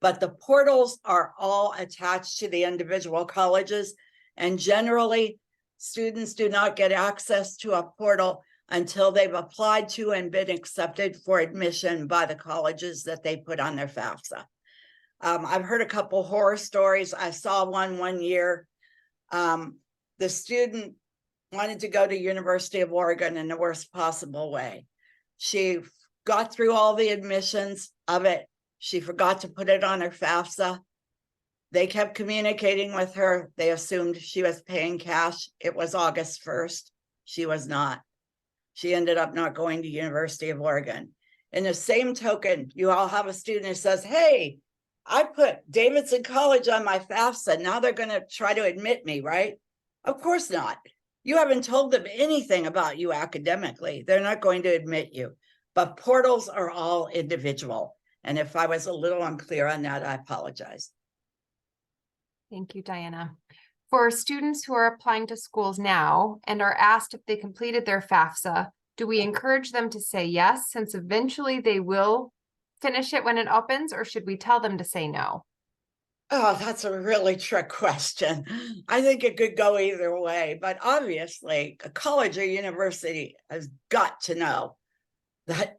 But the portals are all attached to the individual colleges. And generally, students do not get access to a portal until they've applied to and been accepted for admission by the colleges that they put on their FAFSA. I've heard a couple horror stories. I saw one year. The student wanted to go to University of Oregon in the worst possible way. She got through all the admissions of it. She forgot to put it on her FAFSA. They kept communicating with her. They assumed she was paying cash. It was August 1st. She was not. She ended up not going to University of Oregon. In the same token, you all have a student who says, hey, I put Davidson College on my FAFSA. Now they're going to try to admit me, right? Of course not. You haven't told them anything about you academically. They're not going to admit you. But portals are all individual. And if I was a little unclear on that, I apologize. Thank you, Diana. For students who are applying to schools now and are asked if they completed their FAFSA, do we encourage them to say yes, since eventually they will finish it when it opens, or should we tell them to say no? Oh, that's a really trick question. I think it could go either way, but obviously a college or university has got to know that.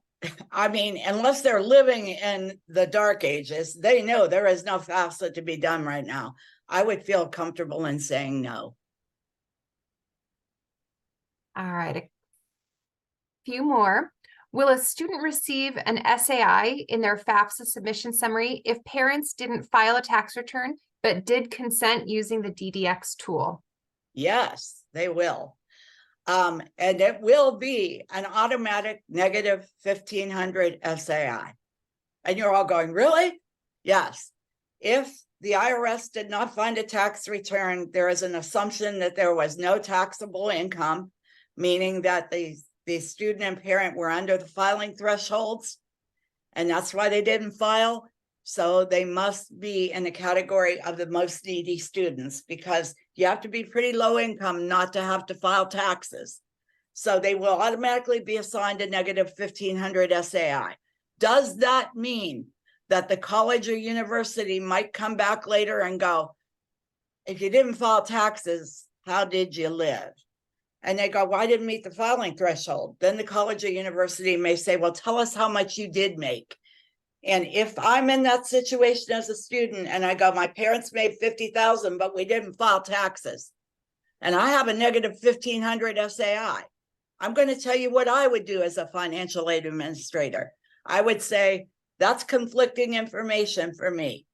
I mean, unless they're living in the dark ages, they know there is no FAFSA to be done right now. I would feel comfortable in saying no. All right, a few more. Will a student receive an SAI in their FAFSA submission summary if parents didn't file a tax return but did consent using the DDX tool. Yes, they will. And it will be an automatic negative 1,500 SAI. And you're all going, really? Yes. If the IRS did not find a tax return, there is an assumption that there was no taxable income, meaning that the student and parent were under the filing thresholds, and that's why they didn't file. So they must be in the category of the most needy students, because you have to be pretty low income not to have to file taxes. So they will automatically be assigned a negative 1,500 SAI. Does that mean that the college or university might come back later and go, if you didn't file taxes, how did you live? And they go, well, I didn't meet the filing threshold. Then the college or university may say, well, tell us how much you did make. And if I'm in that situation as a student and I go, my parents made 50,000, but we didn't file taxes, and I have a negative 1,500 SAI, I'm going to tell you what I would do as a financial aid administrator. I would say, that's conflicting information for me,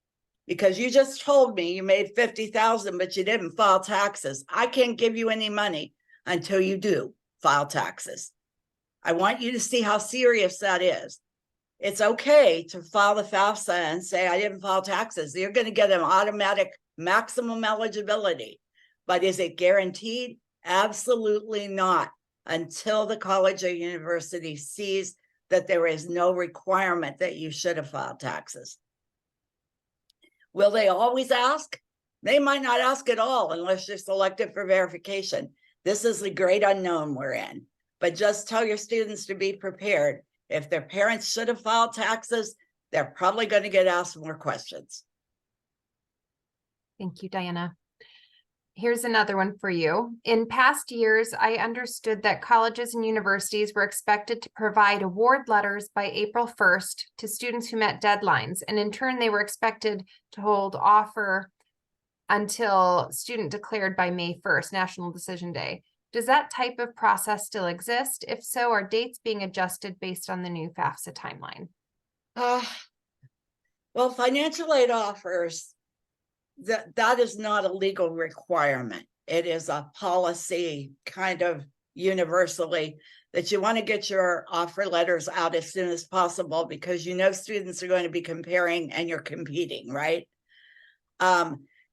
because you just told me you made 50,000, but you didn't file taxes. I can't give you any money until you do file taxes. I want you to see how serious that is. It's okay to file the FAFSA and say, I didn't file taxes. You're going to get an automatic maximum eligibility. But is it guaranteed? Absolutely not, until the college or university sees that there is no requirement that you should have filed taxes. Will they always ask? They might not ask at all unless you're selected for verification. This is the great unknown we're in. But just tell your students to be prepared. If their parents should have filed taxes, they're probably going to get asked more questions. Thank you, Diana. Here's another one for you. In past years, I understood that colleges and universities were expected to provide award letters by April 1st to students who met deadlines, and in turn, they were expected to hold offer until student declared by May 1st, National Decision Day. Does that type of process still exist? If so, are dates being adjusted based on the new FAFSA timeline? Well, financial aid offers, that is not a legal requirement. It is a policy kind of universally that you want to get your offer letters out as soon as possible, because you know students are going to be comparing and you're competing, right?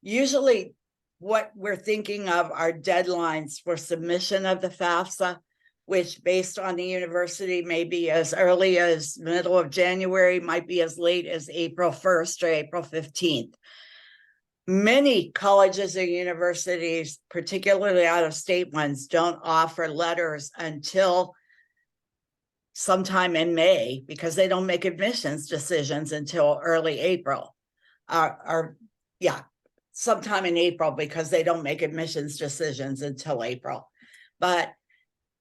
Usually what we're thinking of are deadlines for submission of the FAFSA, which based on the university may be as early as middle of January, might be as late as April 1st or April 15th. Many colleges and universities, particularly out-of-state ones, don't offer letters until sometime in May, because they don't make admissions decisions until early April. Sometime in April, because they don't make admissions decisions until April. But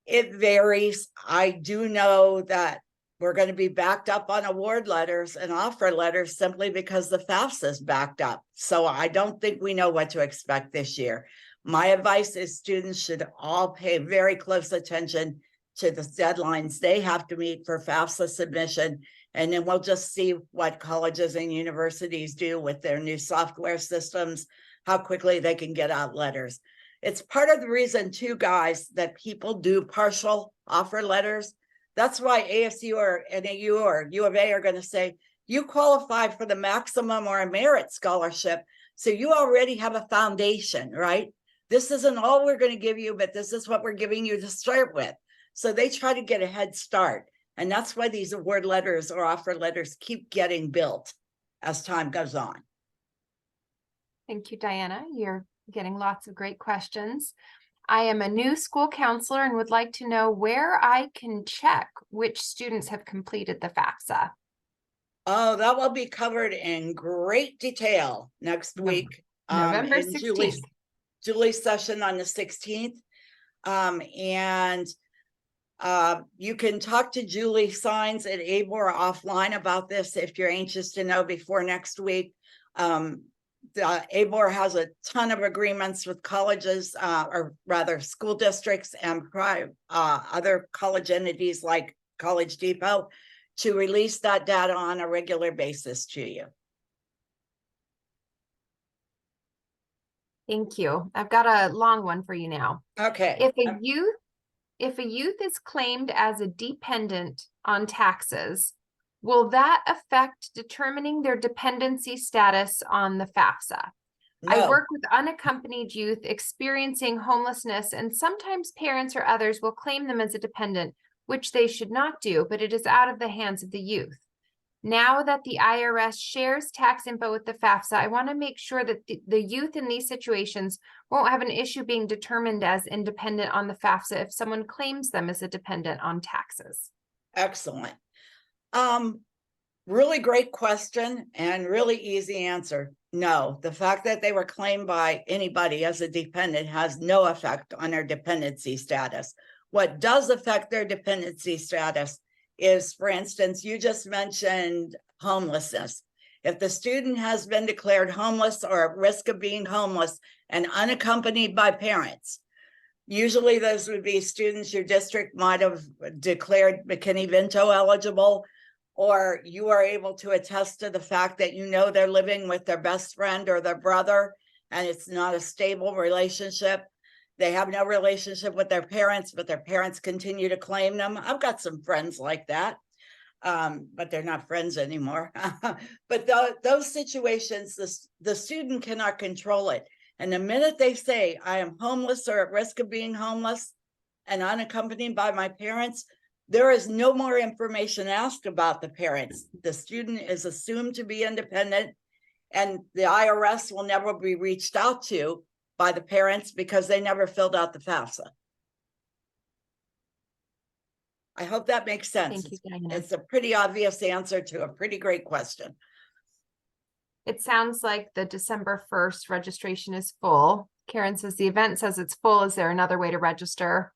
it varies. I do know that we're going to be backed up on award letters and offer letters simply because the FAFSA is backed up. So I don't think we know what to expect this year. My advice is students should all pay very close attention to the deadlines they have to meet for FAFSA submission. And then we'll just see what colleges and universities do with their new software systems, how quickly they can get out letters. It's part of the reason too, guys, that people do partial offer letters. That's why ASU or NAU or U of A are going to say, you qualify for the maximum or a merit scholarship. So you already have a foundation, right? This isn't all we're going to give you, but this is what we're giving you to start with. So they try to get a head start. And that's why these award letters or offer letters keep getting built as time goes on. Thank you, Diana. You're getting lots of great questions. I am a new school counselor and would like to know where I can check which students have completed the FAFSA. Oh, that will be covered in great detail next week. November in 16th. Julie's session on the 16th. You can talk to Julie Signs at ABOR offline about this if you're anxious to know before next week. The ABOR has a ton of agreements with colleges, or rather school districts and other college entities like College Depot to release that data on a regular basis to you. Thank you. I've got a long one for you now. Okay. If a youth is claimed as a dependent on taxes, will that affect determining their dependency status on the FAFSA? I No, work with unaccompanied youth experiencing homelessness, and sometimes parents or others will claim them as a dependent, which they should not do, but it is out of the hands of the youth. Now that the IRS shares tax info with the FAFSA, I want to make sure that the youth in these situations won't have an issue being determined as independent on the FAFSA if someone claims them as a dependent on taxes. excellent. Really great question and really easy answer. No, the fact that they were claimed by anybody as a dependent has no effect on their dependency status. What does affect their dependency status is, for instance, you just mentioned homelessness. If the student has been declared homeless or at risk of being homeless and unaccompanied by parents, usually those would be students your district might have declared McKinney-Vento eligible, or you are able to attest to the fact that you know they're living with their best friend or their brother, and it's not a stable relationship. They have no relationship with their parents, but their parents continue to claim them. I've got some friends like that, but they're not friends anymore. But those situations, the student cannot control it. And the minute they say, I am homeless or at risk of being homeless and unaccompanied by my parents, there is no more information asked about the parents. The student is assumed to be independent, and the IRS will never be reached out to by the parents because they never filled out the FAFSA. I hope that makes sense. Thank you, Diana. It's a pretty obvious answer to a pretty great question. It sounds like the December 1st registration is full. Karen says the event says it's full. Is there another way to register?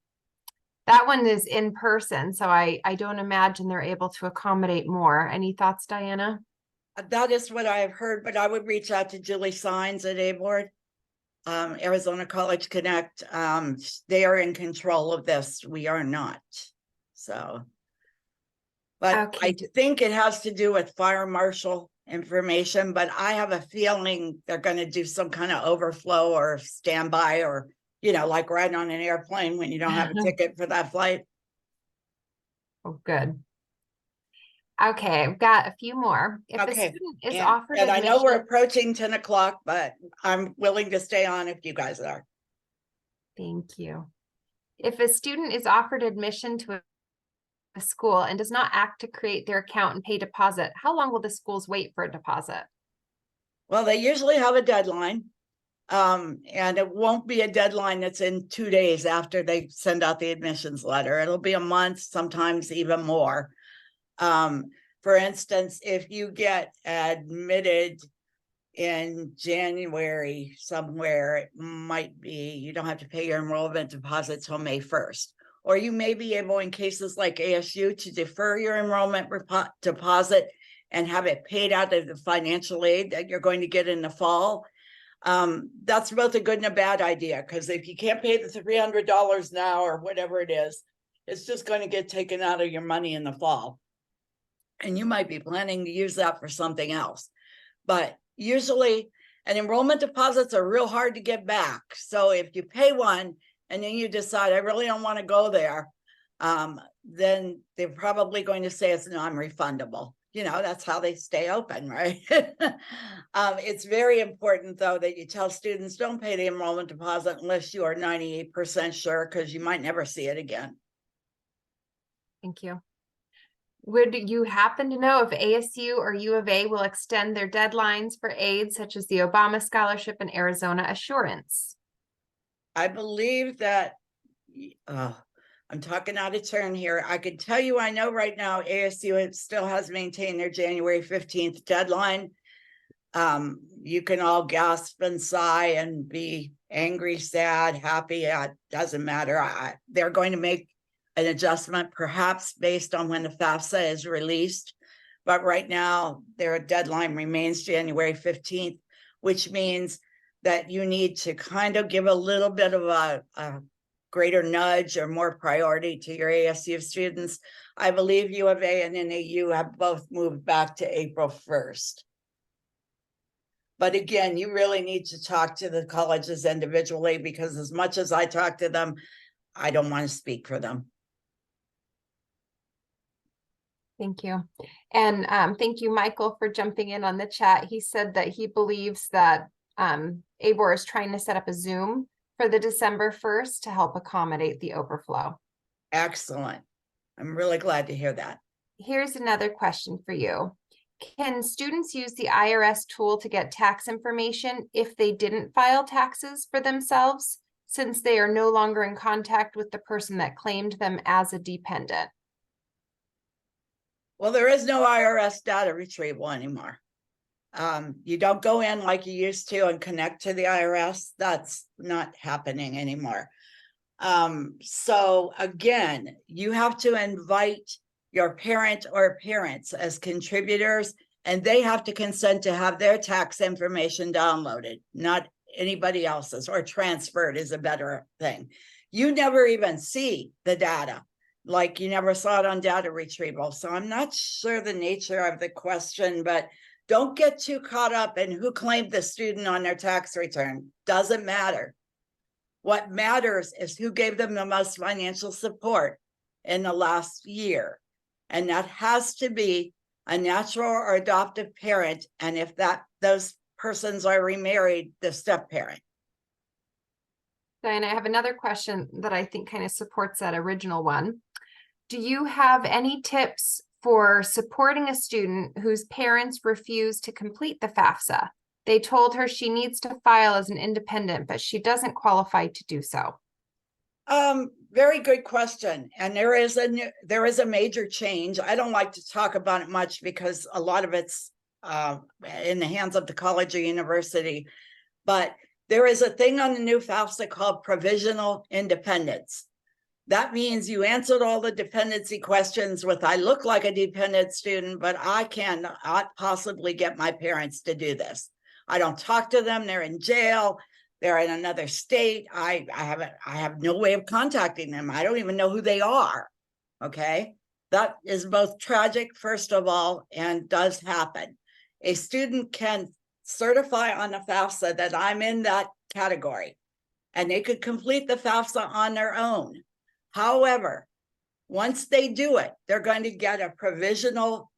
That one is in person, so I don't imagine they're able to accommodate more. Any thoughts, Diana? That is what I have heard, but I would reach out to Julie Sines at ABORD, Arizona College Connect. They are in control of this. We are not. So, but Okay. I think it has to do with fire marshal information, but I have a feeling they're going to do some kind of overflow or standby, or, you know, like riding on an airplane when you don't have a ticket for that flight. Oh, good. Okay, I've got a few more. If a Okay. student is And, offered and I know we're admission, approaching 10 o'clock, but I'm willing to stay on if you guys are. thank you. If a student is offered admission to a school and does not act to create their account and pay deposit, how long will the schools wait for a deposit? Well, they usually have a deadline. And it won't be a deadline that's in 2 days after they send out the admissions letter. It'll be a month, sometimes even more. For instance, if you get admitted in January somewhere, it might be you don't have to pay your enrollment deposit till May 1st. Or you may be able, in cases like ASU, to defer your enrollment deposit and have it paid out of the financial aid that you're going to get in the fall. That's both a good and a bad idea, because if you can't pay the $300 now or whatever it is, it's just going to get taken out of your money in the fall. And you might be planning to use that for something else. But usually, and enrollment deposits are real hard to get back. So if you pay one and then you decide, I really don't want to go there, then they're probably going to say it's non-refundable. You know, that's how they stay open, right? It's very important, though, that you tell students don't pay the enrollment deposit unless you are 98% sure, because you might never see it again. Thank you. Would you happen to know if ASU or U of A will extend their deadlines for aid, such as the Obama Scholarship and Arizona Assurance? I believe that, I'm talking out of turn here. I can tell you, I know right now ASU still has maintained their January 15th deadline. You can all gasp and sigh and be angry, sad, happy. It doesn't matter. They're going to make an adjustment, perhaps based on when the FAFSA is released. But right now, their deadline remains January 15th, which means that you need to kind of give a little bit of a greater nudge or more priority to your ASU students. I believe U of A and NAU have both moved back to April 1st. But again, you really need to talk to the colleges individually, because as much as I talk to them, I don't want to speak for them. Thank you. And thank you, Michael, for jumping in on the chat. He said that he believes that ABOR is trying to set up a Zoom for the December 1st to help accommodate the overflow. Excellent. I'm really glad to hear that. Here's another question for you. Can students use the IRS tool to get tax information if they didn't file taxes for themselves, since they are no longer in contact with the person that claimed them as a dependent? Well, there is no IRS data retrieval anymore. You don't go in like you used to and connect to the IRS. That's not happening anymore. So again, you have to invite your parent or parents as contributors, and they have to consent to have their tax information downloaded, not anybody else's, or transferred is a better thing. You never even see the data, like you never saw it on data retrieval. So I'm not sure the nature of the question, but don't get too caught up in who claimed the student on their tax return. Doesn't matter. What matters is who gave them the most financial support in the last year. And that has to be a natural or adoptive parent. And if those persons are remarried, the step parent. Diana, I have another question that I think kind of supports that original one. Do you have any tips for supporting a student whose parents refuse to complete the FAFSA? They told her she needs to file as an independent, but she doesn't qualify to do so. Very good question. And there is a major change. I don't like to talk about it much because a lot of it's in the hands of the college or university. But there is a thing on the new FAFSA called provisional independence. That means you answered all the dependency questions with, I look like a dependent student, but I cannot possibly get my parents to do this. I don't talk to them. They're in jail. They're in another state. I have no way of contacting them. I don't even know who they are. Okay. That is both tragic, first of all, and does happen. A student can certify on the FAFSA that I'm in that category, and they could complete the FAFSA on their own. However, once they do it, they're going to get a provisional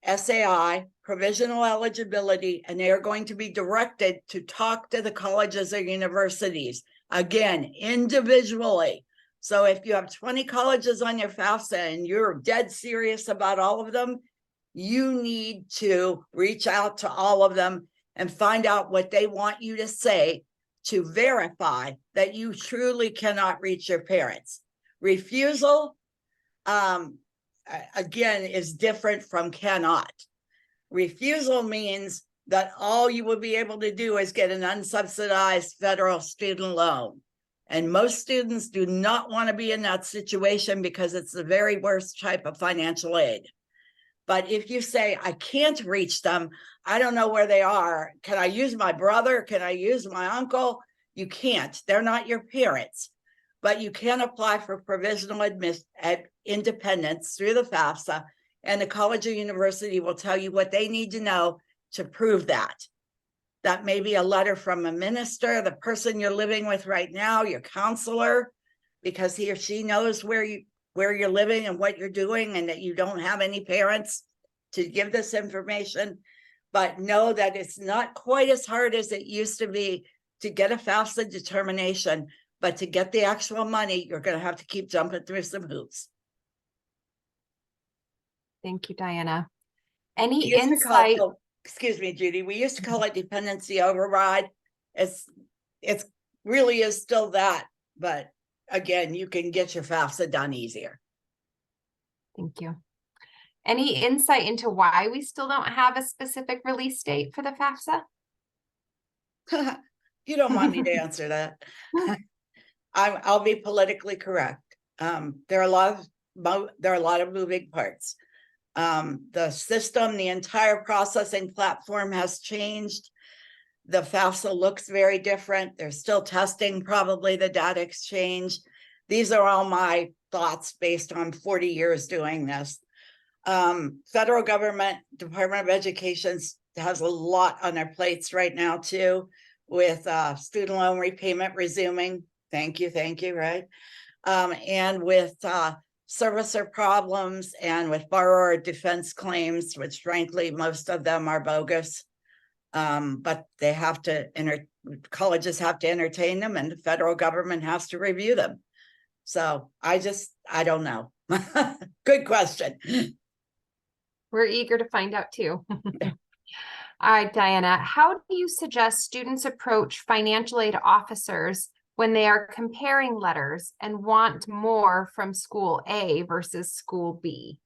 SAI, provisional eligibility, and they are going to be directed to talk to the colleges or universities, again, individually. So if you have 20 colleges on your FAFSA and you're dead serious about all of them, you need to reach out to all of them and find out what they want you to say to verify that you truly cannot reach your parents. Refusal, again, is different from cannot. Refusal means that all you will be able to do is get an unsubsidized federal student loan. And most students do not want to be in that situation because it's the very worst type of financial aid. But if you say, I can't reach them, I don't know where they are. Can I use my brother? Can I use my uncle? You can't. They're not your parents. But you can apply for provisional independence through the FAFSA, and the college or university will tell you what they need to know to prove that. That may be a letter from a minister, the person you're living with right now, your counselor, because he or she knows where you're living and what you're doing, and that you don't have any parents to give this information. But know that it's not quite as hard as it used to be to get a FAFSA determination, but to get the actual money, you're going to have to keep jumping through some hoops. Thank you, Diana. Any insight? Excuse me, Judy. We used to call it dependency override. It's really is still that, but again, you can get your FAFSA done easier. Thank you. Any insight into why we still don't have a specific release date for the FAFSA? You don't want me to answer that. I'll be politically correct. There are a lot of moving parts. The system, the entire processing platform has changed. The FAFSA looks very different. They're still testing probably the data exchange. These are all my thoughts based on 40 years doing this. Federal government, Department of Education has a lot on their plates right now too, with student loan repayment resuming. Thank you, right? And with servicer problems and with borrower defense claims, which frankly, most of them are bogus. But they have to colleges have to entertain them, and the federal government has to review them. So I don't know. Good question. We're eager to find out too. All right, Diana, how do you suggest students approach financial aid officers when they are comparing letters and want more from school A versus school B?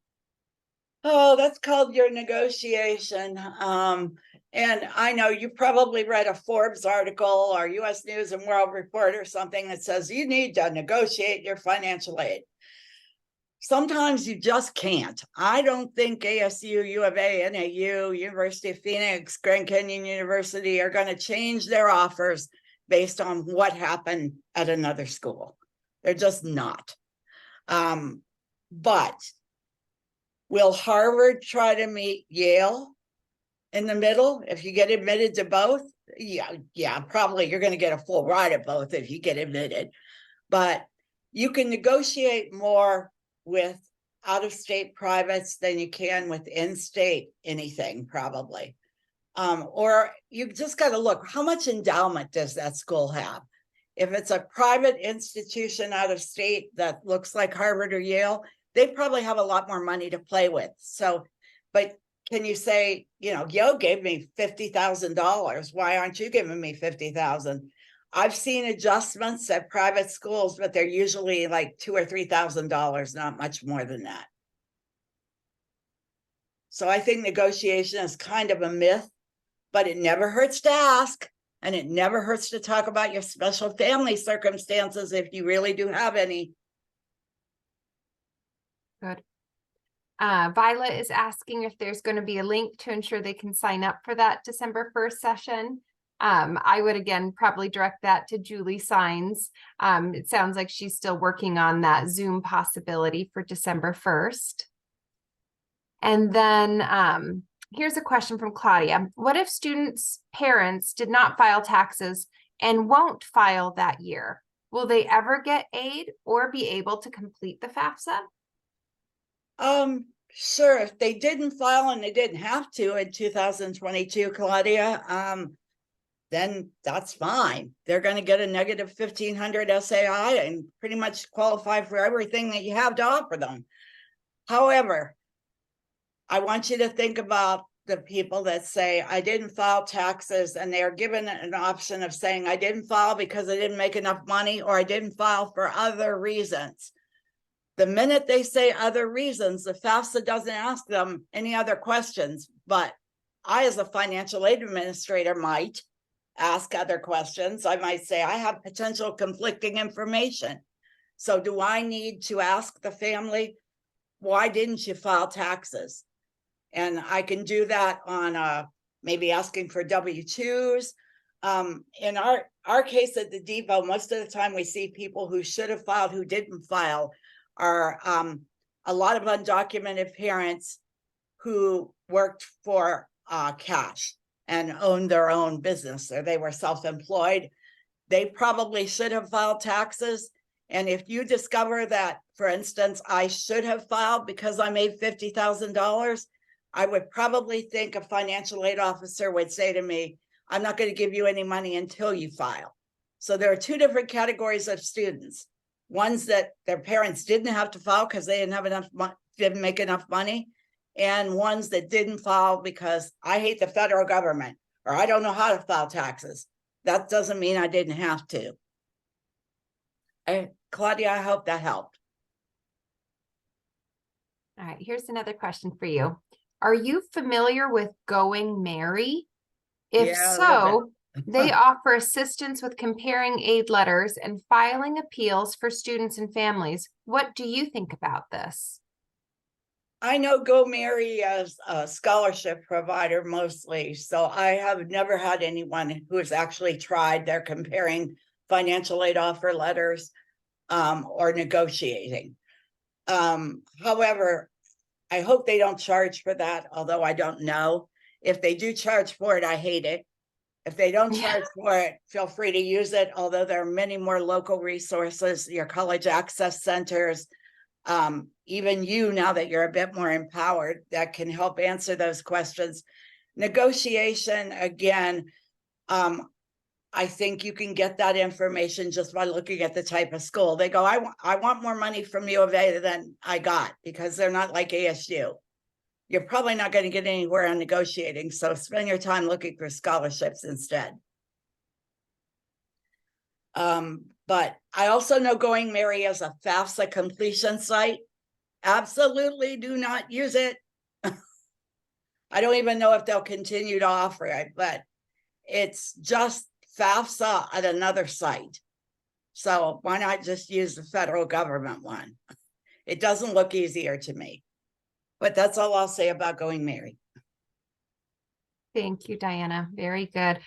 Oh, that's called your negotiation. And I know you probably read a Forbes article or US News and World Report or something that says you need to negotiate your financial aid. Sometimes you just can't. I don't think ASU, U of A, NAU, University of Phoenix, Grand Canyon University are going to change their offers based on what happened at another school. They're just not. But will Harvard try to meet Yale in the middle if you get admitted to both? Yeah, probably you're going to get a full ride at both if you get admitted. But you can negotiate more with out-of-state privates than you can with in-state anything, probably. Or you just got to look, how much endowment does that school have? If it's a private institution out of state that looks like Harvard or Yale, they probably have a lot more money to play with. So, but can you say, Yale gave me $50,000. Why aren't you giving me $50,000? I've seen adjustments at private schools, but they're usually like $2,000 or $3,000, not much more than that. So I think negotiation is kind of a myth, but it never hurts to ask, and it never hurts to talk about your special family circumstances if you really do have any. Good. Violet is asking if there's going to be a link to ensure they can sign up for that December 1st session. I would again probably direct that to Julie Signs. It sounds like she's still working on that Zoom possibility for December 1st. And then here's a question from Claudia. What if students' parents did not file taxes and won't file that year? Will they ever get aid or be able to complete the FAFSA? Sure. If they didn't file and they didn't have to in 2022, Claudia, then that's fine. They're going to get a negative 1,500 SAI and pretty much qualify for everything that you have to offer them. However, I want you to think about the people that say, I didn't file taxes, and they are given an option of saying, I didn't file because I didn't make enough money, or I didn't file for other reasons. The minute they say other reasons, the FAFSA doesn't ask them any other questions, but I, as a financial aid administrator, might ask other questions. I might say, I have potential conflicting information. So do I need to ask the family, why didn't you file taxes? And I can do that on maybe asking for W-2s. In our case at the depot, most of the time we see people who should have filed who didn't file are a lot of undocumented parents who worked for cash and owned their own business, or they were self-employed. They probably should have filed taxes. And if you discover that, for instance, I should have filed because I made $50,000, I would probably think a financial aid officer would say to me, I'm not going to give you any money until you file. So there are two different categories of students. Ones that their parents didn't have to file because they didn't have enough, didn't make enough money, and ones that didn't file because I hate the federal government, or I don't know how to file taxes. That doesn't mean I didn't have to. Claudia, I hope that helped. All right, here's another question for you. Are you familiar with Going Merry? If Yeah, so, they offer assistance with comparing aid letters and filing appeals for students and families. What do you think about this? I know Go Merry as a scholarship provider mostly, so I have never had anyone who has actually tried their comparing financial aid offer letters or negotiating. However, I hope they don't charge for that, although I don't know. If they do charge for it, I hate it. If they don't charge for it, feel free to use it, although there are many more local resources, your college access centers, even you, now that you're a bit more empowered, that can help answer those questions. Negotiation, again, I think you can get that information just by looking at the type of school. They go, I want more money from U of A than I got, because they're not like ASU. You're probably not going to get anywhere on negotiating, so spend your time looking for scholarships instead. But I also know Going Merry is a FAFSA completion site. Absolutely do not use it. I don't even know if they'll continue to offer it, but it's just FAFSA at another site. So why not just use the federal government one? It doesn't look easier to me. But that's all I'll say about Going Merry. Thank you, Diana. Very good.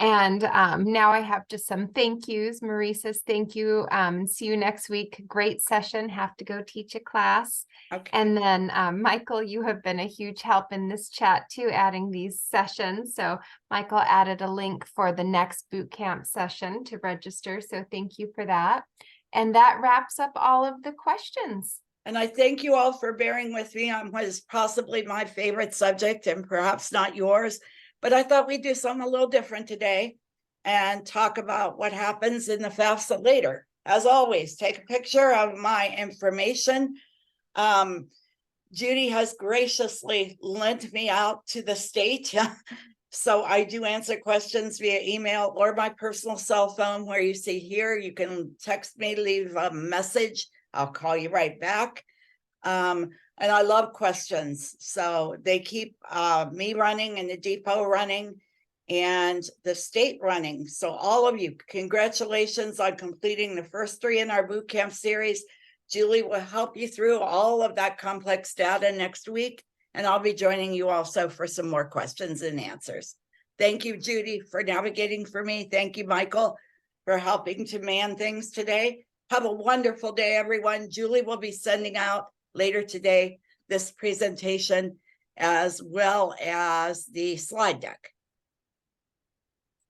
And now I have just some thank yous. Marie says, thank you. See you next week. Great session. Have to go teach a class. Okay. And then Michael, you have been a huge help in this chat too, adding these sessions. So Michael added a link for the next boot camp session to register. So thank you for that. And that wraps up all of the questions. And I thank you all for bearing with me on what is possibly my favorite subject and perhaps not yours. But I thought we'd do something a little different today and talk about what happens in the FAFSA later. As always, take a picture of my information. Judy has graciously lent me out to the state. So I do answer questions via email or my personal cell phone, where you see here. You can text me, leave a message. I'll call you right back. And I love questions. So they keep me running and the depot running and the state running. So all of you, congratulations on completing the first 3 in our boot camp series. Julie will help you through all of that complex data next week. And I'll be joining you also for some more questions and answers. Thank you, Judy, for navigating for me. Thank you, Michael, for helping to man things today. Have a wonderful day, everyone. Julie will be sending out later today this presentation, as well as the slide deck.